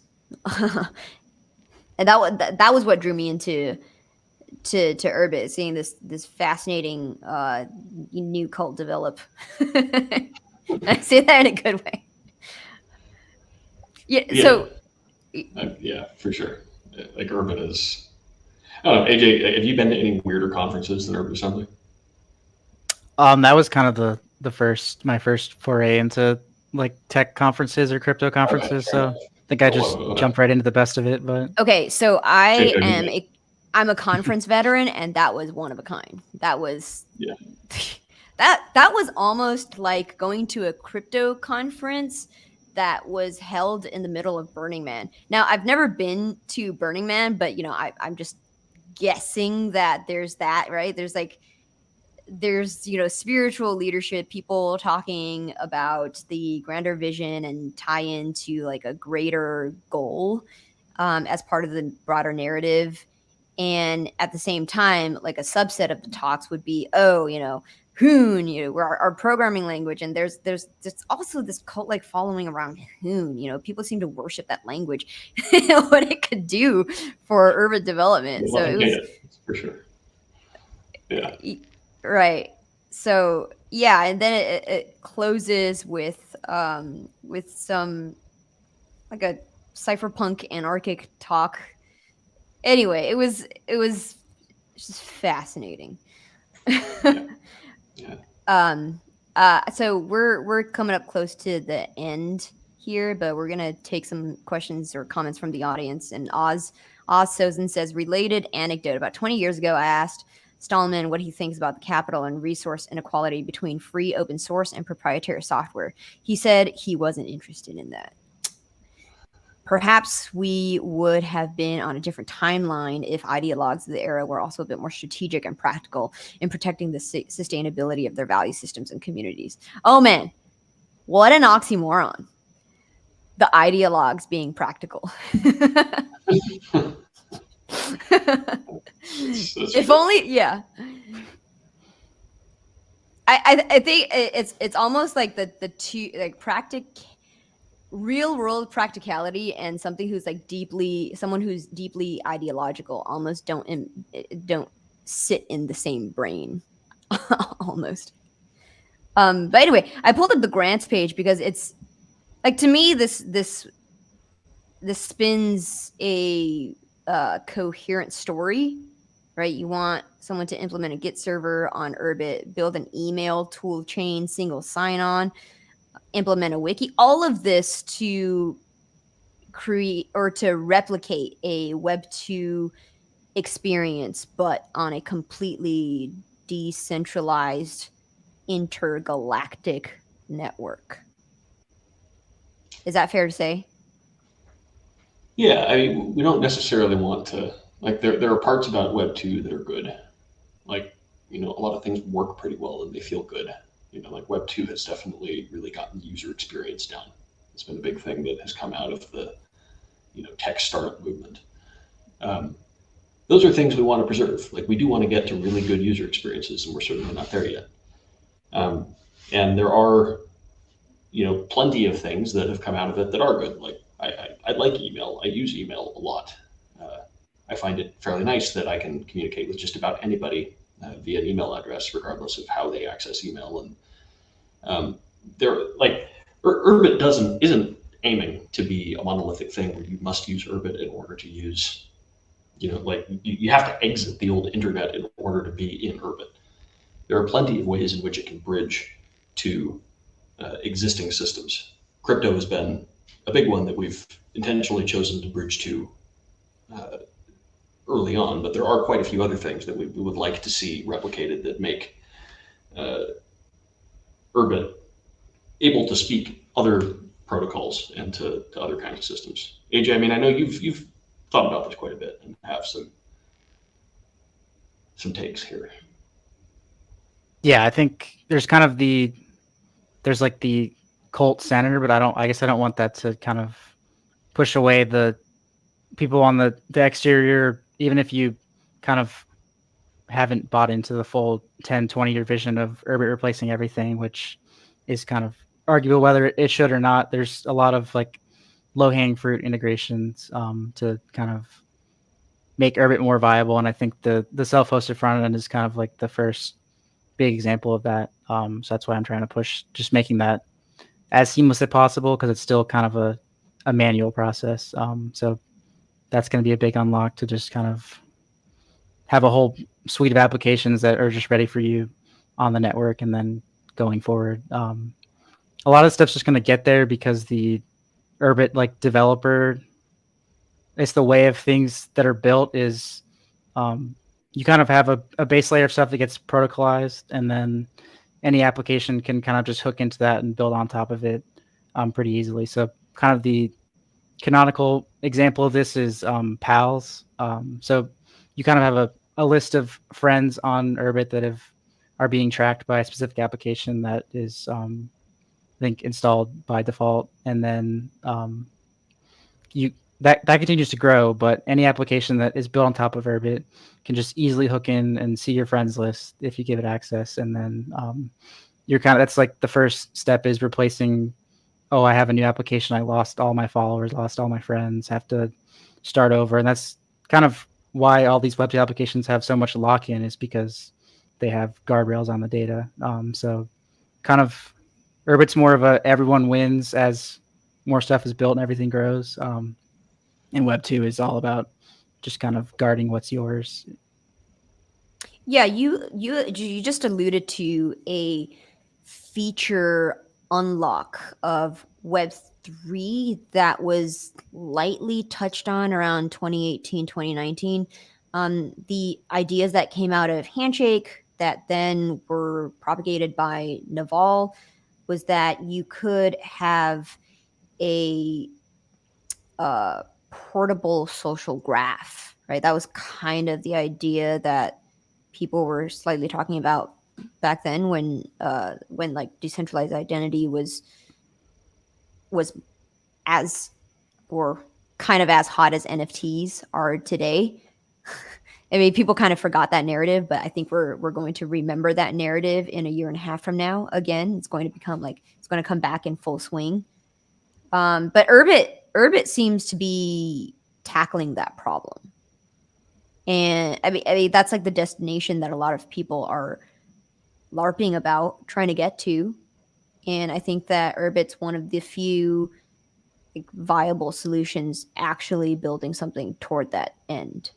And that was what drew me into Urbit, seeing this fascinating new cult develop. I say that in a good way. Yeah. So. Yeah, for sure. Like Urbit is. I don't know, AJ, have you been to any weirder conferences than Urbit Assembly? That was kind of my first foray into like tech conferences or crypto conferences. Okay, so I think I just jumped right into the best of it. But okay, so I'm a conference veteran, and that was one of a kind. That was that was almost like going to a crypto conference that was held in the middle of Burning Man. Now, I've never been to Burning Man, but I'm just guessing that there's that, right? There's spiritual leadership, people talking about the grander vision and tie into like a greater goal as part of the broader narrative. And at the same time, like a subset of the talks would be, Hoon, we're our programming language, and there's also this cult like following around Hoon. People seem to worship that language, what it could do for urban development. Well, so it was for sure. Yeah. Right. So yeah, and then it closes with some like a cypherpunk anarchic talk. Anyway, it was just fascinating. So we're coming up close to the end here, but we're gonna take some questions or comments from the audience. And Oz Sozin says, related anecdote. About 20 years ago, I asked Stallman what he thinks about the capital and resource inequality between free open source and proprietary software. He said he wasn't interested in that. Perhaps we would have been on a different timeline if ideologues of the era were also a bit more strategic and practical in protecting the sustainability of their value systems and communities. Oh man, what an oxymoron. The ideologues being practical. If only, yeah. I think it's almost like the two, like real world practicality and someone who's deeply ideological almost don't sit in the same brain. Almost. But anyway, I pulled up the grants page because it's like, to me, this spins a coherent story, right? You want someone to implement a Git server on Urbit, build an email tool chain, single sign-on, implement a wiki, all of this to create or to replicate a Web 2 experience, but on a completely decentralized intergalactic network. Is that fair to say? Yeah, I mean, we don't necessarily want to, like, there are parts about Web 2 that are good. Like, a lot of things work pretty well and they feel good. Like Web 2 has definitely really gotten the user experience down. It's been a big thing that has come out of the, tech startup movement. Those are things we want to preserve. Like, we do want to get to really good user experiences, and we're certainly not there yet. And there are, plenty of things that have come out of it that are good. Like, I like email. I use email a lot. I find it fairly nice that I can communicate with just about anybody via an email address, regardless of how they access email. And Urbit isn't aiming to be a monolithic thing where you must use Urbit in order to use, you have to exit the old internet in order to be in Urbit. There are plenty of ways in which it can bridge to existing systems. Crypto has been a big one that we've intentionally chosen to bridge to early on, but there are quite a few other things that we would like to see replicated that make Urbit able to speak other protocols and to other kinds of systems. AJ, I mean, I know you've thought about this quite a bit and have some takes here. Yeah, I think there's kind of there's like the cult center, but I guess I don't want that to kind of push away the people on the exterior, even if you kind of haven't bought into the full 10, 20-year vision of Urbit replacing everything, which is kind of arguable whether it should or not. There's a lot of like low-hanging fruit integrations to kind of make Urbit more viable, and I think the self-hosted front end is kind of like the first big example of that. So that's why I'm trying to push just making that as seamless as possible, because it's still kind of a manual process. So that's going to be a big unlock to just kind of have a whole suite of applications that are just ready for you on the network, and then going forward. A lot of stuff's just going to get there because the Urbit like developer, it's the way of things that are built is you kind of have a base layer of stuff that gets protocolized, and then any application can kind of just hook into that and build on top of it pretty easily. So kind of the canonical example of this is pals. So you kind of have a list of friends on Urbit that are being tracked by a specific application that is I think installed by default, and then that continues to grow, but any application that is built on top of Urbit can just easily hook in and see your friends list if you give it access. And then you're that's like the first step is replacing, oh, I have a new application, I lost all my followers, lost all my friends, have to start over. And that's kind of why all these web applications have so much lock-in, is because they have guardrails on the data. So kind of Urbit's more of a everyone wins as more stuff is built and everything grows. And Web 2 is all about just kind of guarding what's yours. Yeah, you just alluded to a feature unlock of Web 3 that was lightly touched on around 2018, 2019. The ideas that came out of Handshake that then were propagated by Naval was that you could have a portable social graph, right? That was kind of the idea that people were slightly talking about back then when like decentralized identity was as, or kind of as hot as NFTs are today. I mean, people kind of forgot that narrative, but I think we're going to remember that narrative in a year and a half from now. Again, it's going to become like, it's going to come back in full swing. But Urbit seems to be tackling that problem. And I mean, that's like the destination that a lot of people are LARPing about, trying to get to. And I think that Urbit's one of the few like, viable solutions actually building something toward that end.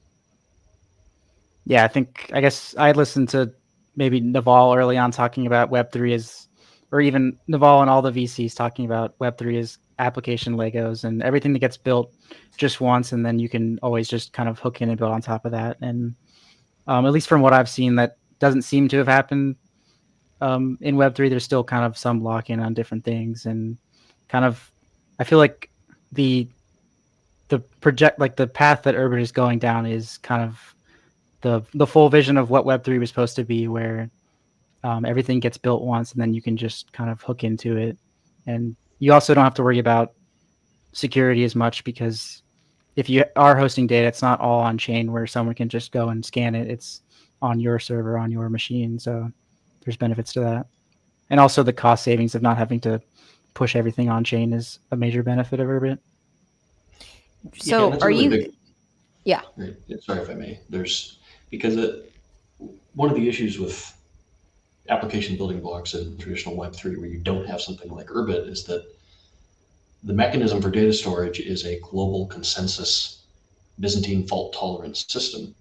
Yeah, I guess I listened to maybe Naval early on talking about Web3 as, or even Naval and all the VCs talking about Web3 as application Legos and everything that gets built just once, and then you can always just kind of hook in and build on top of that. And at least from what I've seen, that doesn't seem to have happened in Web3. There's still kind of some lock-in on different things, and kind of I feel like the path that Urbit is going down is kind of the full vision of what Web3 was supposed to be, where everything gets built once and then you can just kind of hook into it. And you also don't have to worry about security as much, because if you are hosting data, it's not all on chain where someone can just go and scan it. It's on your server, on your machine. So there's benefits to that. And also the cost savings of not having to push everything on chain is a major benefit of Urbit. So yeah, are really you big, yeah. Sorry if I may. Because one of the issues with application building blocks in traditional Web3, where you don't have something like Urbit, is that the mechanism for data storage is a global consensus Byzantine fault tolerance system,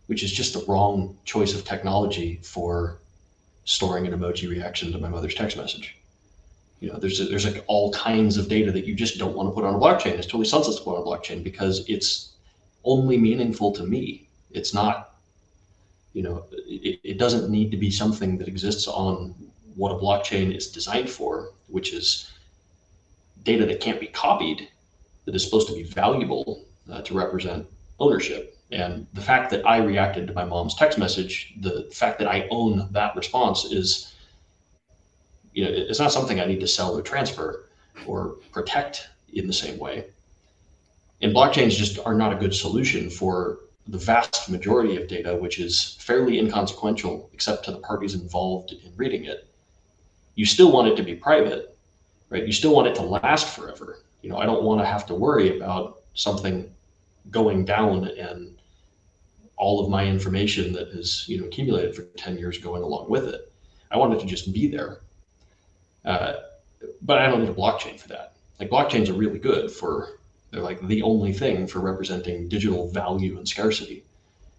which is just the wrong choice of technology for storing an emoji reaction to my mother's text message. there's like all kinds of data that you just don't want to put on a blockchain. It's totally senseless to put on a blockchain because it's only meaningful to me. It's not, it doesn't need to be something that exists on what a blockchain is designed for, which is data that can't be copied, that is supposed to be valuable to represent ownership. And the fact that I reacted to my mom's text message, the fact that I own that response is, it's not something I need to sell or transfer or protect in the same way. And blockchains just are not a good solution for the vast majority of data, which is fairly inconsequential except to the parties involved in reading it. You still want it to be private, right? You still want it to last forever. I don't want to have to worry about something going down and all of my information that is accumulated for 10 years going along with it. I want it to just be there. But I don't need a blockchain for that. Like, blockchains are really good they're like the only thing for representing digital value and scarcity.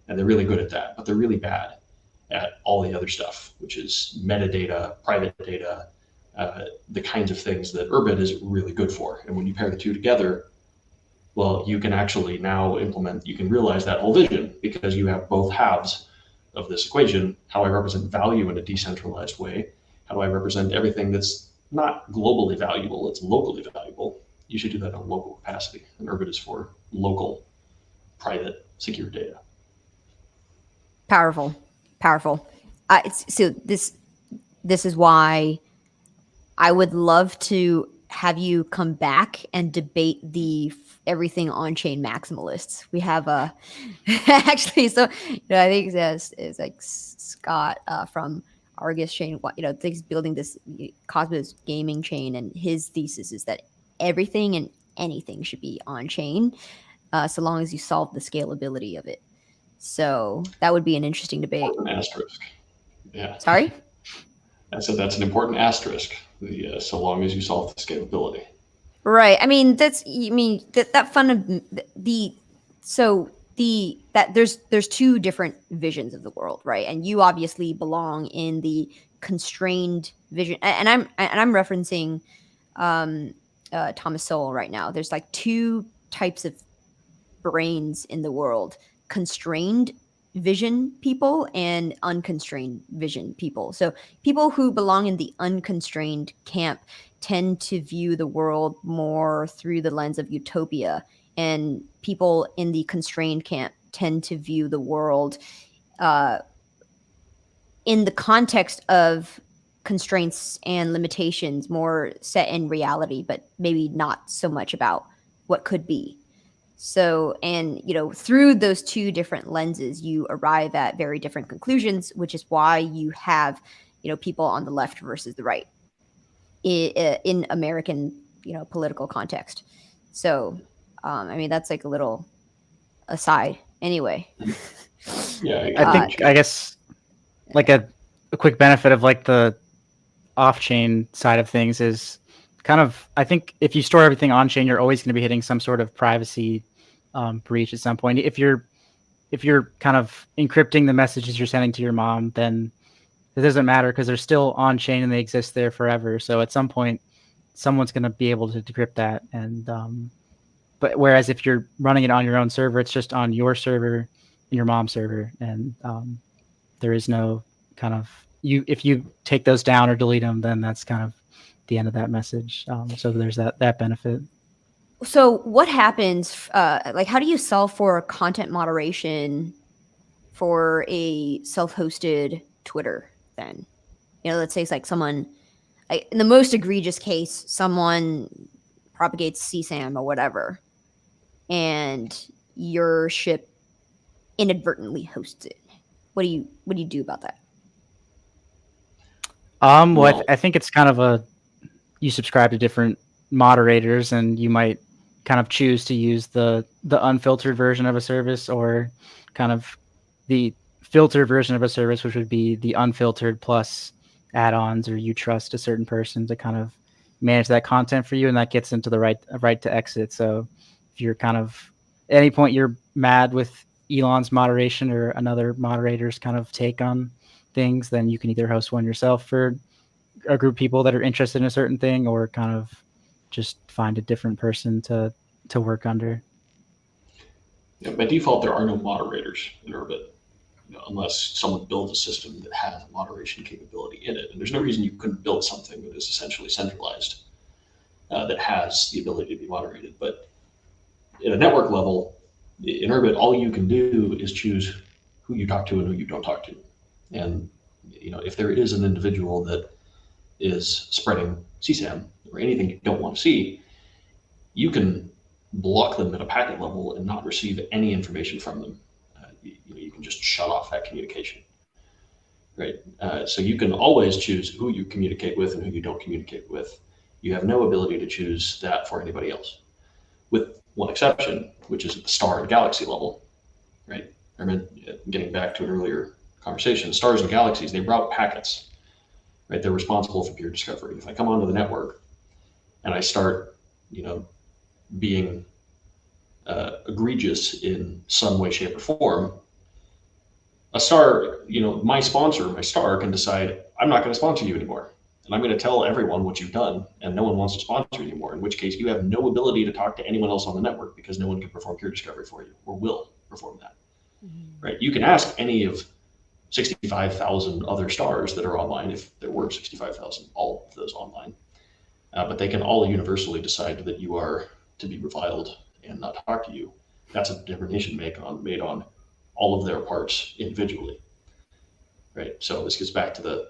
And they're really good at that, but they're really bad at all the other stuff, which is metadata, private data, the kinds of things that Urbit is really good for. And when you pair the two together, well, you can actually now you can realize that whole vision because you have both halves of this equation. How I represent value in a decentralized way. How do I represent everything that's not globally valuable, it's locally valuable? You should do that in a local capacity. And Urbit is for local, private, secure data. Powerful. So this is why I would love to have you come back and debate the everything on-chain maximalists. We have actually, so I think it's like Scott from Argus chain, he's building this Cosmos gaming chain, and his thesis is that everything and anything should be on chain, so long as you solve the scalability of it. So that would be an interesting debate. An asterisk. Yeah. Sorry? I said that's an important asterisk. So long as you solve the scalability. Right. I mean, there's two different visions of the world, right? And you obviously belong in the constrained vision, and I'm referencing Thomas Sowell right now. There's like two types of brains in the world: constrained vision people and unconstrained vision people. So people who belong in the unconstrained camp tend to view the world more through the lens of utopia, and people in the constrained camp tend to view the world in the context of constraints and limitations, more set in reality, but maybe not so much about what could be. So, and, through those two different lenses, you arrive at very different conclusions, which is why you have, people on the left versus the right in American, political context. So, that's like a little aside anyway. Yeah. I guess like a quick benefit of like the off-chain side of things is kind of, I think if you store everything on chain, you're always going to be hitting some sort of privacy breach at some point. If you're kind of encrypting the messages you're sending to your mom, then it doesn't matter because they're still on chain and they exist there forever. So at some point, someone's going to be able to decrypt that. And but whereas if you're running it on your own server, it's just on your server and your mom's server, and there is no kind of if you take those down or delete them, then that's kind of the end of that message. So there's that benefit. So what happens, how do you solve for content moderation for a self-hosted Twitter then? Let's say it's like someone, in the most egregious case, someone propagates CSAM or whatever, and your ship inadvertently hosts it. What do you do about that? Well, I think it's kind of you subscribe to different moderators, and you might kind of choose to use the unfiltered version of a service, or kind of the filtered version of a service, which would be the unfiltered plus add-ons, or you trust a certain person to kind of manage that content for you, and that gets into the right to exit. So if you're kind of at any point you're mad with Elon's moderation or another moderator's kind of take on things, then you can either host one yourself for a group of people that are interested in a certain thing, or kind of just find a different person to work under? Yeah, by default, there are no moderators in Urbit, unless someone builds a system that has a moderation capability in it. And there's no reason you couldn't build something that is essentially centralized that has the ability to be moderated. But at a network level, in Urbit, all you can do is choose who you talk to and who you don't talk to. And if there is an individual that is spreading CSAM or anything you don't want to see, you can block them at a packet level and not receive any information from them. You can just shut off that communication, right? So you can always choose who you communicate with and who you don't communicate with. You have no ability to choose that for anybody else, with one exception, which is at the star and galaxy level, right? I mean, getting back to an earlier conversation, stars and galaxies, they route packets, right? They're responsible for peer discovery. If I come onto the network and I start, being egregious in some way, shape, or form, a star, my sponsor, my star, can decide, I'm not going to sponsor you anymore. And I'm going to tell everyone what you've done, and no one wants to sponsor you anymore, in which case you have no ability to talk to anyone else on the network because no one can perform peer discovery for you or will perform that. Right? You can ask any of 65,000 other stars that are online, if there were 65,000, all of those online, but they can all universally decide that you are to be reviled and not talk to you. That's a determination made on all of their parts individually, right? So this gets back to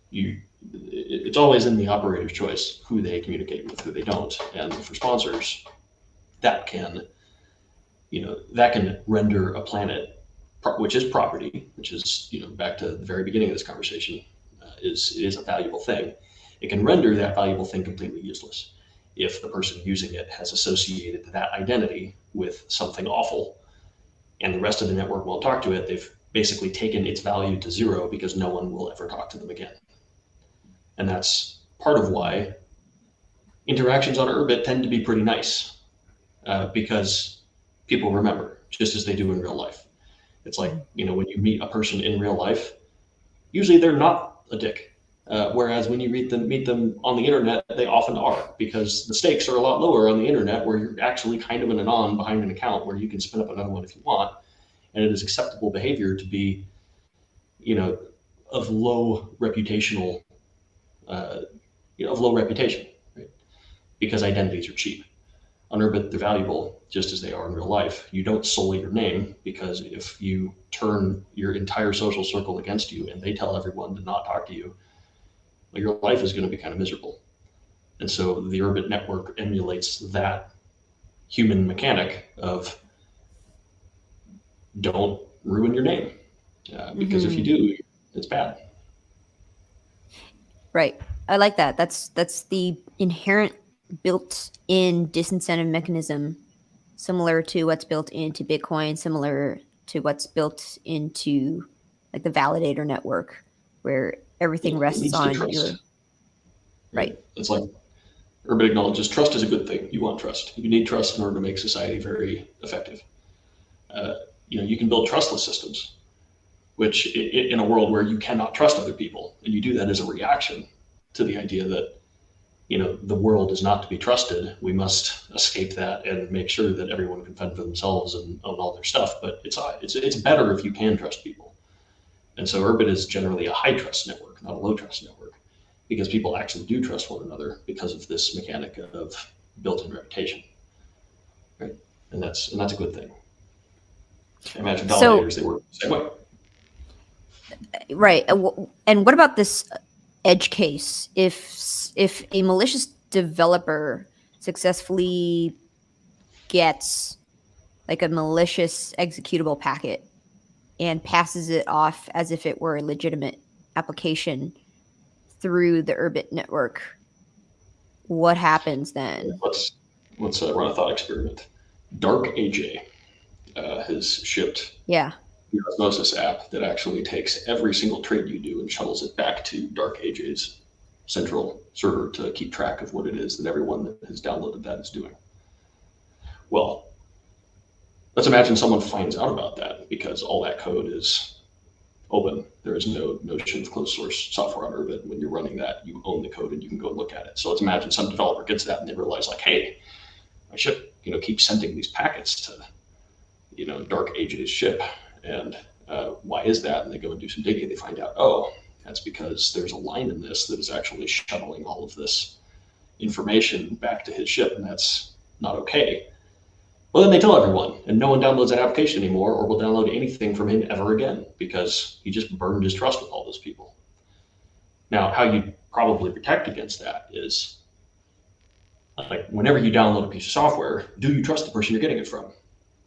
it's always in the operator's choice who they communicate with, who they don't. And for sponsors, that can render a planet, which is property, which is, back to the very beginning of this conversation, is a valuable thing. It can render that valuable thing completely useless if the person using it has associated that identity with something awful, and the rest of the network won't talk to it. They've basically taken its value to zero because no one will ever talk to them again. And that's part of why interactions on Urbit tend to be pretty nice, because people remember, just as they do in real life. It's like, when you meet a person in real life, usually they're not a dick. Whereas when you meet them on the internet, they often are, because the stakes are a lot lower on the internet, where you're actually kind of an anon behind an account where you can spin up another one if you want. And it is acceptable behavior to be, of low reputational, right? Because identities are cheap. On Urbit, they're valuable just as they are in real life. You don't sully your name, because if you turn your entire social circle against you and they tell everyone to not talk to you, well, your life is going to be kind of miserable. And so the Urbit network emulates that human mechanic of don't ruin your name, because if you do, it's bad. Right. I like that. That's the inherent built-in disincentive mechanism, similar to what's built into Bitcoin, similar to what's built into like the validator network, where everything rests on your right. It's like Urbit acknowledges trust is a good thing. You want trust. You need trust in order to make society very effective. You can build trustless systems, which in a world where you cannot trust other people, and you do that as a reaction to the idea that the world is not to be trusted. We must escape that and make sure that everyone can fend for themselves and own all their stuff. But it's better if you can trust people. And so Urbit is generally a high trust network, not a low trust network, because people actually do trust one another because of this mechanic of built-in reputation, right? And that's a good thing. I imagine validators, they work the same way. Right. And what about this edge case? If a malicious developer successfully gets like a malicious executable packet and passes it off as if it were a legitimate application through the Urbit network, what happens then? Let's run a thought experiment. Dark AJ has shipped the Osmosis app that actually takes every single trade you do and shuttles it back to Dark AJ's central server to keep track of what it is that everyone that has downloaded that is doing. Well, let's imagine someone finds out about that, because all that code is open. There is no notion of closed source software on Urbit. When you're running that, you own the code and you can go and look at it. So let's imagine some developer gets that and they realize like, hey, my ship, keeps sending these packets to, dark AJ's ship. And why is that? And they go and do some digging. They find out, oh, that's because there's a line in this that is actually shuttling all of this information back to his ship, and that's not okay. Well, then they tell everyone, and no one downloads that application anymore or will download anything from him ever again because he just burned his trust with all those people. Now, how you probably protect against that is, like, whenever you download a piece of software, do you trust the person you're getting it from?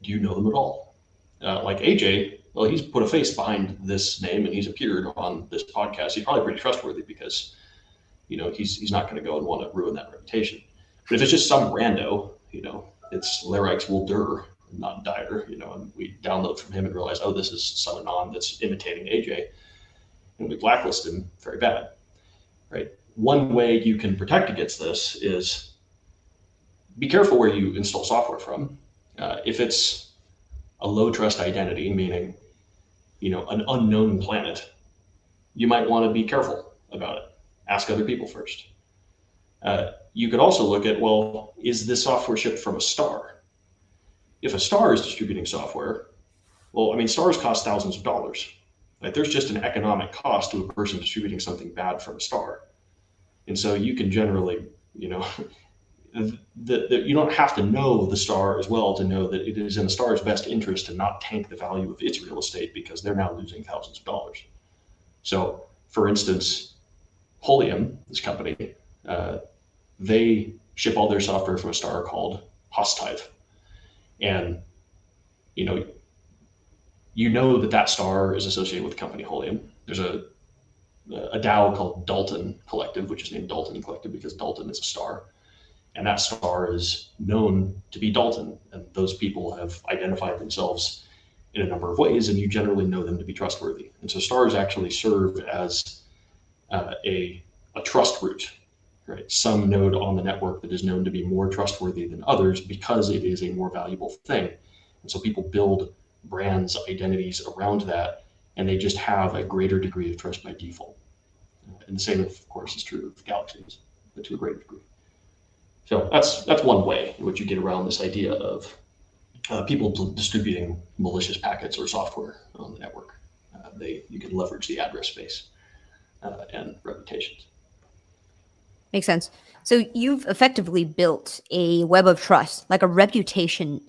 Do you know them at all? Like AJ, well, he's put a face behind this name and he's appeared on this podcast. He's probably pretty trustworthy because, he's not going to go and want to ruin that reputation. But if it's just some rando, it's Larix Wilder, not Dyer, and we download from him and realize, oh, this is some anon that's imitating AJ, and we blacklist him, very bad, right? One way you can protect against this is be careful where you install software from. If it's a low trust identity, meaning, an unknown planet, you might want to be careful about it. Ask other people first. You could also look at, well, is this software shipped from a star? If a star is distributing software, well, stars cost thousands of dollars. Like, there's just an economic cost to a person distributing something bad from a star. And so you can generally, you don't have to know the star as well to know that it is in the star's best interest to not tank the value of its real estate because they're now losing thousands of dollars. So, for instance, Holium, this company, they ship all their software from a star called Hostive. And, that star is associated with the company Holium. There's a DAO called Dalton Collective, which is named Dalton Collective because Dalton is a star. And that star is known to be Dalton. And those people have identified themselves in a number of ways, and you generally know them to be trustworthy. And so stars actually serve as a trust root, right? Some node on the network that is known to be more trustworthy than others because it is a more valuable thing. And so people build brands, identities around that, and they just have a greater degree of trust by default. And the same, of course, is true of galaxies, but to a greater degree. So that's one way in which you get around this idea of people distributing malicious packets or software on the network. You can leverage the address space and reputations. Makes sense. So you've effectively built a web of trust, like a reputation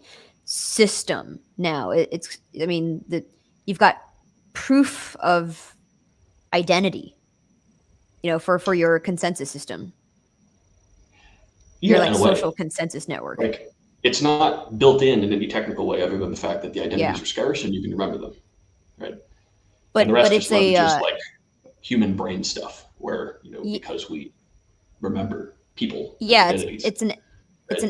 system. Now you've got proof of identity, for your consensus system. Yeah, your social consensus network. Like, it's not built in any technical way other than the fact that the identities are scarce and you can remember them, right? But and the rest it's just like human brain stuff where, because we remember people. Yeah, it's an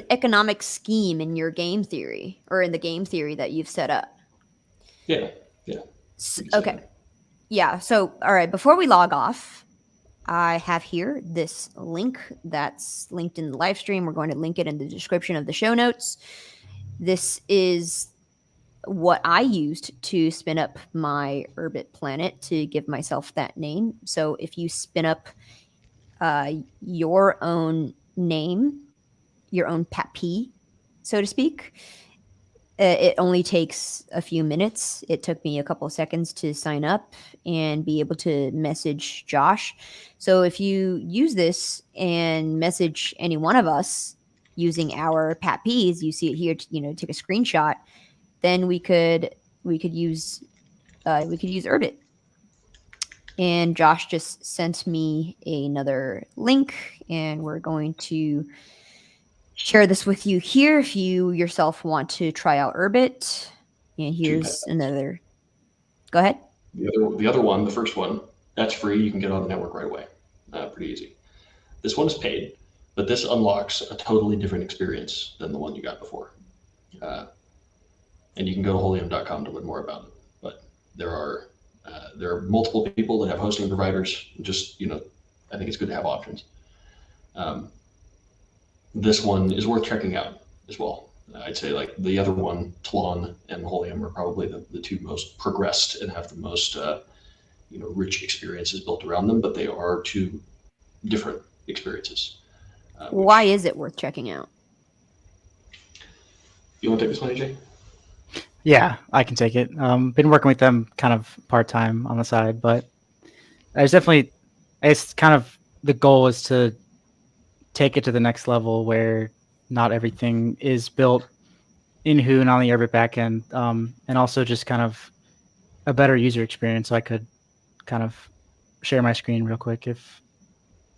economic scheme in your game theory, or in the game theory that you've set up. Yeah. Okay. Yeah. So, all right. Before we log off, I have here this link that's linked in the live stream. We're going to link it in the description of the show notes. This is what I used to spin up my Urbit planet to give myself that name. So if you spin up your own name, your own PAP, so to speak, it only takes a few minutes. It took me a couple of seconds to sign up and be able to message Josh. So if you use this and message any one of us using our PAPs, you see it here, take a screenshot, then we could use Urbit. And Josh just sent me another link, and we're going to share this with you here if you yourself want to try out Urbit. And here's another. Go ahead. The other one, the first one, that's free. You can get on the network right away. Pretty easy. This one is paid, but this unlocks a totally different experience than the one you got before. And you can go to holium.com to learn more about it. But there are multiple people that have hosting providers. Just, I think it's good to have options. This one is worth checking out as well. I'd say like the other one, Tlon and Holium, are probably the two most progressed and have the most rich experiences built around them, but they are two different experiences. Why is it worth checking out? You want to take this one, AJ? Yeah, I can take it. Been working with them kind of part-time on the side, but there's definitely, it's kind of, the goal is to take it to the next level where not everything is built in Hoon on the Urbit backend, and also just kind of a better user experience. So I could kind of share my screen real quick if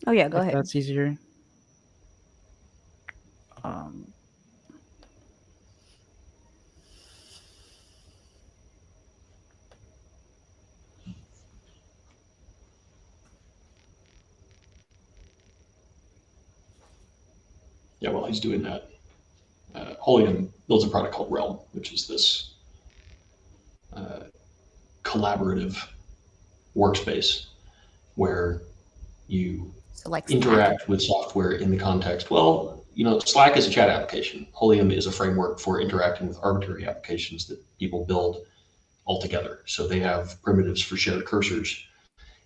Oh yeah, go ahead. that's easier. Yeah, while he's doing that, Holium builds a product called Realm, which is this collaborative workspace where you So like interact with software in the context. Well, Slack is a chat application. Holium is a framework for interacting with arbitrary applications that people build all together. So they have primitives for shared cursors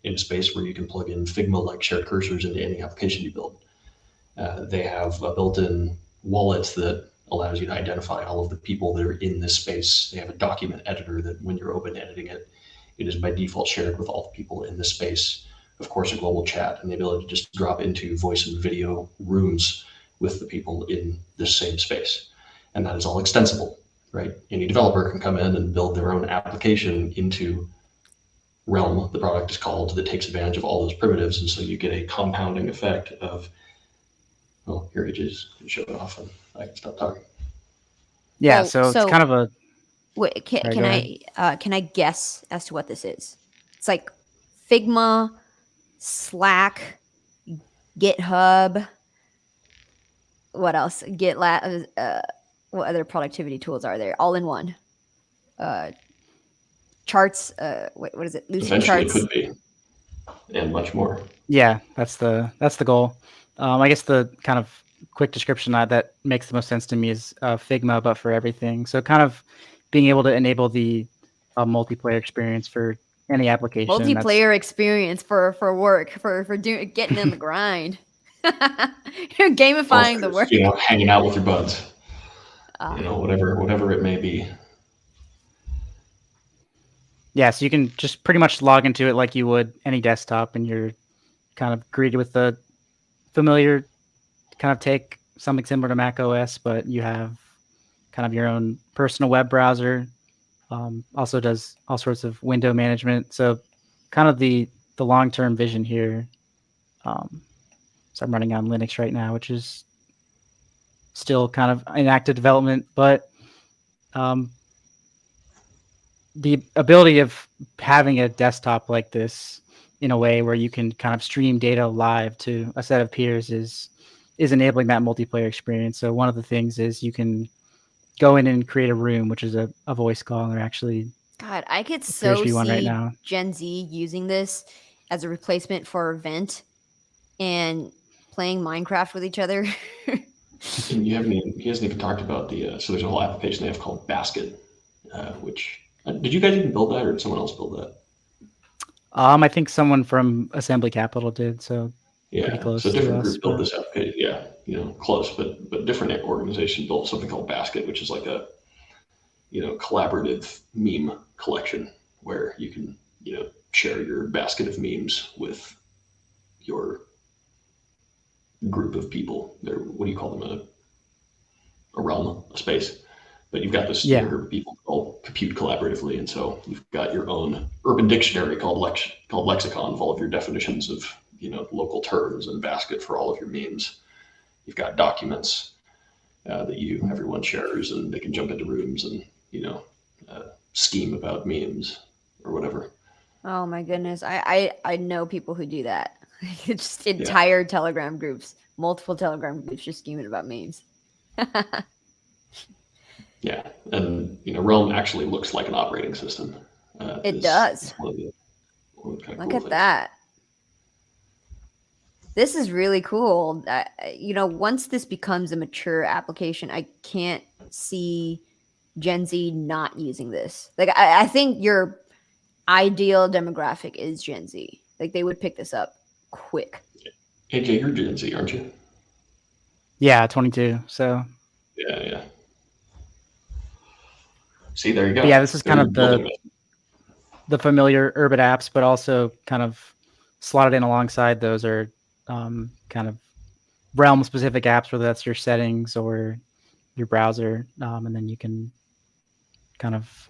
in a space where you can plug in Figma-like shared cursors into any application you build. They have a built-in wallet that allows you to identify all of the people that are in this space. They have a document editor that when you're open editing it, it is by default shared with all the people in this space. Of course, a global chat and the ability to just drop into voice and video rooms with the people in this same space. And that is all extensible, right? Any developer can come in and build their own application into Realm, the product is called, that takes advantage of all those primitives. And so you get a compounding effect of, well, here it is, show it off and I can stop talking. Yeah, Well, so it's so- kind of a, Wait, Sorry, can go can I guess as to what this is? It's like Figma, Slack, GitHub. What else? GitLab. What other productivity tools are there? All in one. Charts. What is it? Lucid Eventually charts. could be, and much more. yeah, that's the goal. I guess the kind of quick description that makes the most sense to me is Figma, but for everything. So kind of being able to enable the multiplayer experience for any application. Multiplayer experience for work for doing getting in the grind. You're gamifying the work. Hanging out with your buds, Ah. whatever it may be. Yeah, so you can just pretty much log into it like you would any desktop, and you're kind of greeted with the familiar kind of take something similar to Mac OS, but you have kind of your own personal web browser. Also does all sorts of window management. So kind of the long-term vision here. So I'm running on Linux right now, which is still kind of in active development, but the ability of having a desktop like this in a way where you can kind of stream data live to a set of peers is enabling that multiplayer experience. So one of the things is you can go in and create a room, which is a voice call, and they're actually God, I could appears so to be one right see now. Gen Z using this as a replacement for Vent and playing Minecraft with each other. And he hasn't even talked about so there's a whole application they have called Basket, which, did you guys even build that or did someone else build that? I think someone from Assembly Capital did, so Yeah, pretty close so a to different us, group built but- this application. Yeah, close, but different organization built something called Basket, which is like a collaborative meme collection where you can share your basket of memes with your group of people. They're, what do you call them? A realm, a space. But you've got this group of people all compute collaboratively, and so you've got your own urban dictionary called Lexicon of all of your definitions of local terms, and Basket for all of your memes. You've got documents that everyone shares, and they can jump into rooms and scheme about memes or whatever. Oh my goodness. I know people who do that. Just entire Telegram groups, multiple Telegram groups just scheming about memes. Yeah, and Realm actually looks like an operating system. It does. Look at that. This is really cool. Once this becomes a mature application, I can't see Gen Z not using this. Like, I think your ideal demographic is Gen Z. Like they would pick this up quick. AJ, you're Gen Z, aren't you? Yeah, 22. So Yeah. See, there you go. but yeah, this is kind of building the familiar Urbit apps, but also kind of slotted in alongside those are kind of realm specific apps, whether that's your settings or your browser, and then you can kind of,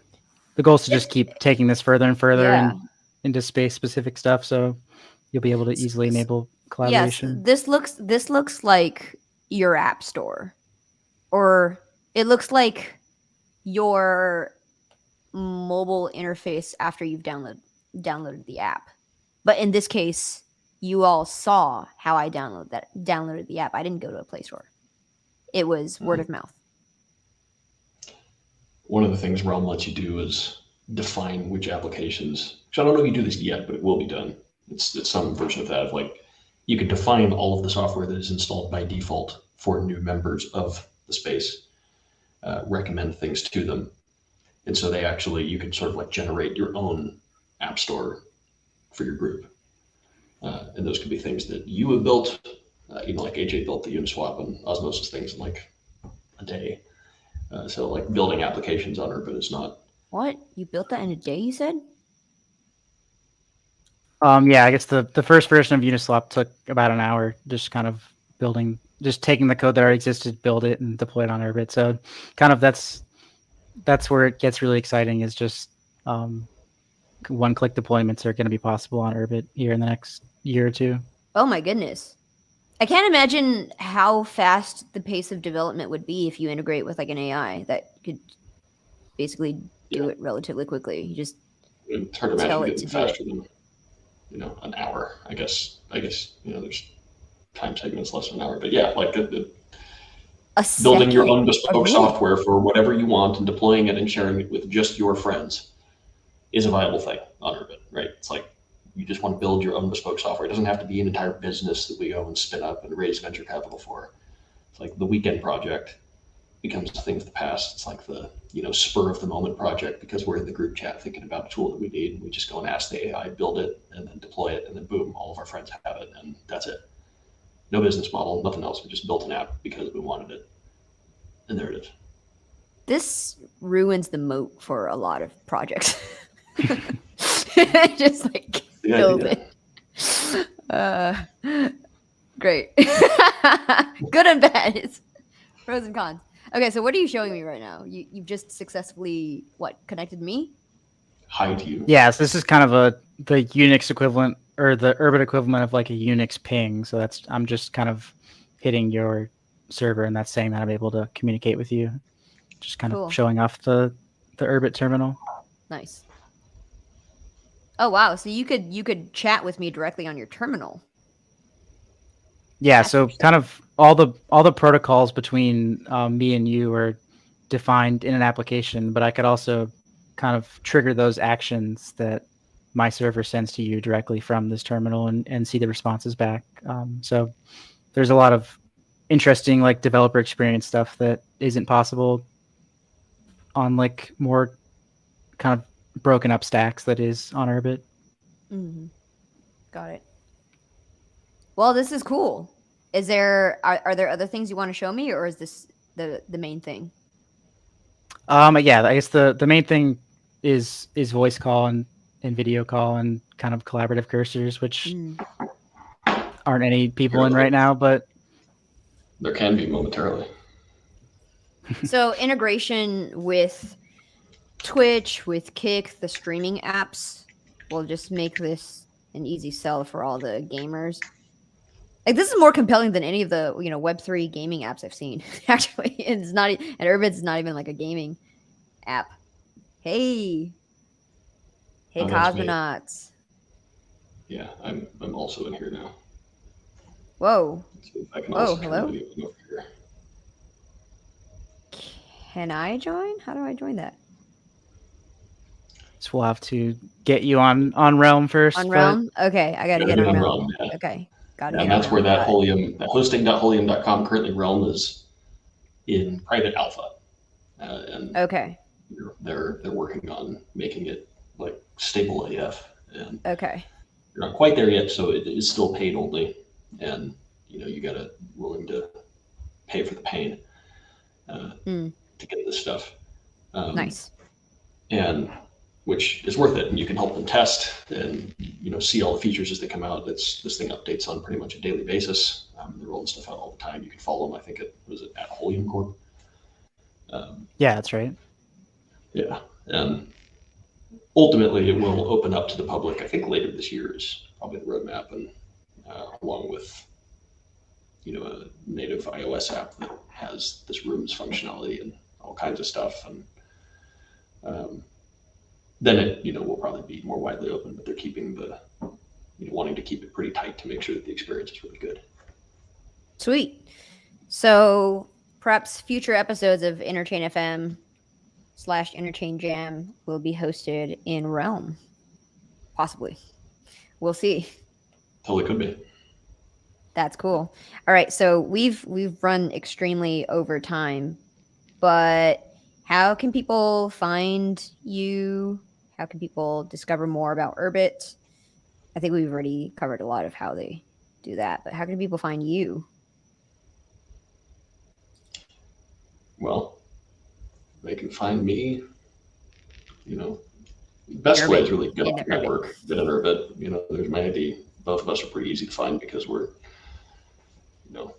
the goal is to just keep taking this further and further and into space specific stuff, so you'll be able to easily enable collaboration. Yes, this looks like your app store, or it looks like your mobile interface after you've downloaded the app. But in this case, you all saw how I downloaded the app. I didn't go to a Play Store. It was word of mouth. One of the things Realm lets you do is define which applications. So I don't know if you do this yet, but it will be done. It's some version of that. Of like, you can define all of the software that is installed by default for new members of the space, recommend things to them. And so you can sort of like generate your own app store for your group. And those could be things that you have built, like AJ built the Uniswap and Osmosis things in like a day. So like building applications on Urbit is not. What? You built that in a day, you said? Yeah, I guess the first version of Uniswap took about an hour, just kind of just taking the code that already existed, build it and deploy it on Urbit. So kind of that's where it gets really exciting, is just one-click deployments are going to be possible on Urbit here in the next year or two. Oh my goodness. I can't imagine how fast the pace of development would be if you integrate with like an AI that could basically do it relatively quickly. You just It's hard to tell imagine it getting to do it. faster than an hour. I guess there's time segments less than an hour, but yeah, like building your own bespoke software for whatever you want and deploying it and sharing it with just your friends is a viable thing on Urbit, right? It's like, you just want to build your own bespoke software. It doesn't have to be an entire business that we go and spin up and raise venture capital for. It's like the weekend project becomes a thing of the past. It's like the spur of the moment project, because we're in the group chat thinking about a tool that we need, and we just go and ask the AI, build it, and then deploy it, and then boom, all of our friends have it, and that's it. No business model, nothing else. We just built an app because we wanted it, and there it is. This ruins the moat for a lot of projects. Just like build it. Great. Good and bad. It's pros and cons. Okay, so what are you showing me right now? You've just successfully connected me? Hi to you. Yeah, so this is kind of the Unix equivalent, or the Urbit equivalent of like a Unix ping. So I'm just kind of hitting your server, and that's saying that I'm able to communicate with you. Just kind of showing off the Urbit terminal. Nice. Oh wow! So you could chat with me directly on your terminal. Yeah. So kind of all the protocols between me and you are defined in an application, but I could also kind of trigger those actions that my server sends to you directly from this terminal and see the responses back. So there's a lot of interesting like developer experience stuff that isn't possible on like more kind of broken up stacks that is on Urbit. Mm-hmm. Got it. Well, this is cool. Are there other things you want to show me, or is this the main thing? Yeah, I guess the main thing is voice call and video call and kind of collaborative cursors, which aren't any people in right now, but there can be momentarily. So integration with Twitch, with Kick, the streaming apps will just make this an easy sell for all the gamers. Like, this is more compelling than any of the Web3 gaming apps I've seen. Actually, it's not, and Urbit's not even like a gaming app. Hey, Cosmonauts. Yeah, I'm also in here now. Whoa. Whoa, hello. Can I join? How do I join that? So we'll have to get you on Realm first. On Realm? Okay, I got to get on Realm. Yeah. Okay, got to get on Realm. And that's where that hosting.holium.com, currently Realm, is in private alpha. And okay. They're working on making it like stable AF, and Okay. you're not quite there yet, so it is still paid only, and you got to willing to pay for the pain to get this stuff. Nice. And which is worth it, and you can help them test and see all the features as they come out. This thing updates on pretty much a daily basis. They're rolling stuff out all the time. You can follow them. I think it was at Holium Corp. Yeah, that's right. Yeah, and ultimately it will open up to the public. I think later this year is probably the roadmap, and along with a native iOS app that has this rooms functionality and all kinds of stuff, and then it will probably be more widely open. But they're keeping the wanting to keep it pretty tight to make sure that the experience is really good. Sweet. So perhaps future episodes of Interchain FM / Interchain Jam will be hosted in Realm. Possibly. We'll see. Totally could be. That's cool. All right. So we've run extremely over time, but how can people find you? How can people discover more about Urbit? I think we've already covered a lot of how they do that, but how can people find you? Well, they can find me, best way is really get off the network, get an Urbit. There's my ID. Both of us are pretty easy to find because we're,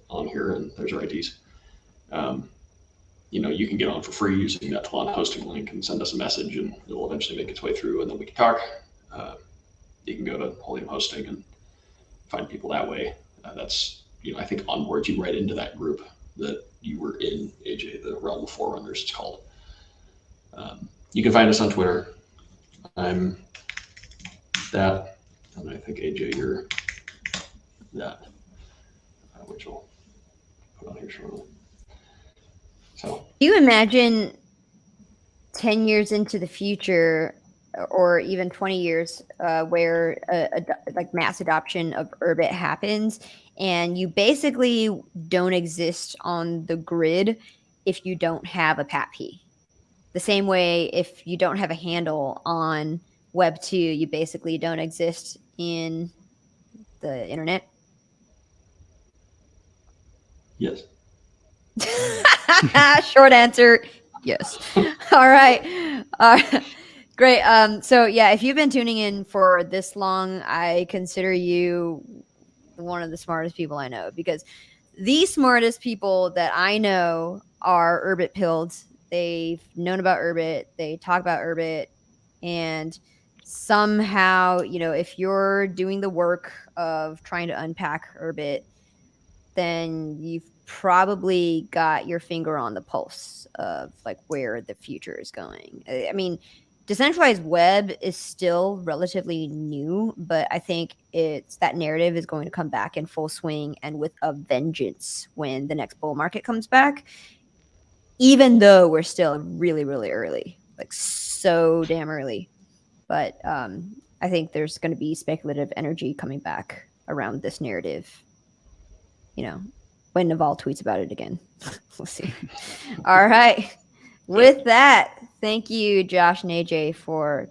on here, and there's our IDs. You can get on for free using that Tlon hosting link and send us a message, and it'll eventually make its way through, and then we can talk. You can go to Holium Hosting and find people that way. That's, I think onboards you right into that group that you were in, AJ, the Realm of Forerunners, it's called. You can find us on Twitter. I'm that, and I think AJ, you're that, which I'll put on here shortly. So, do you imagine 10 years into the future, or even 20 years, where like mass adoption of Urbit happens, and you basically don't exist on the grid if you don't have a PAT-P? The same way, if you don't have a handle on Web 2, you basically don't exist in the internet. yes. Short answer, yes. All right. Great. So yeah, if you've been tuning in for this long, I consider you one of the smartest people I know, because the smartest people that I know are Urbit pilled. They've known about Urbit. They talk about Urbit, and somehow, if you're doing the work of trying to unpack Urbit, then you've probably got your finger on the pulse of like where the future is going. I mean, decentralized web is still relatively new, but I think that narrative is going to come back in full swing and with a vengeance when the next bull market comes back, even though we're still really, really early, like so damn early. But I think there's going to be speculative energy coming back around this narrative. When Naval tweets about it again. We'll see. All right. With that, thank you, Josh and AJ, for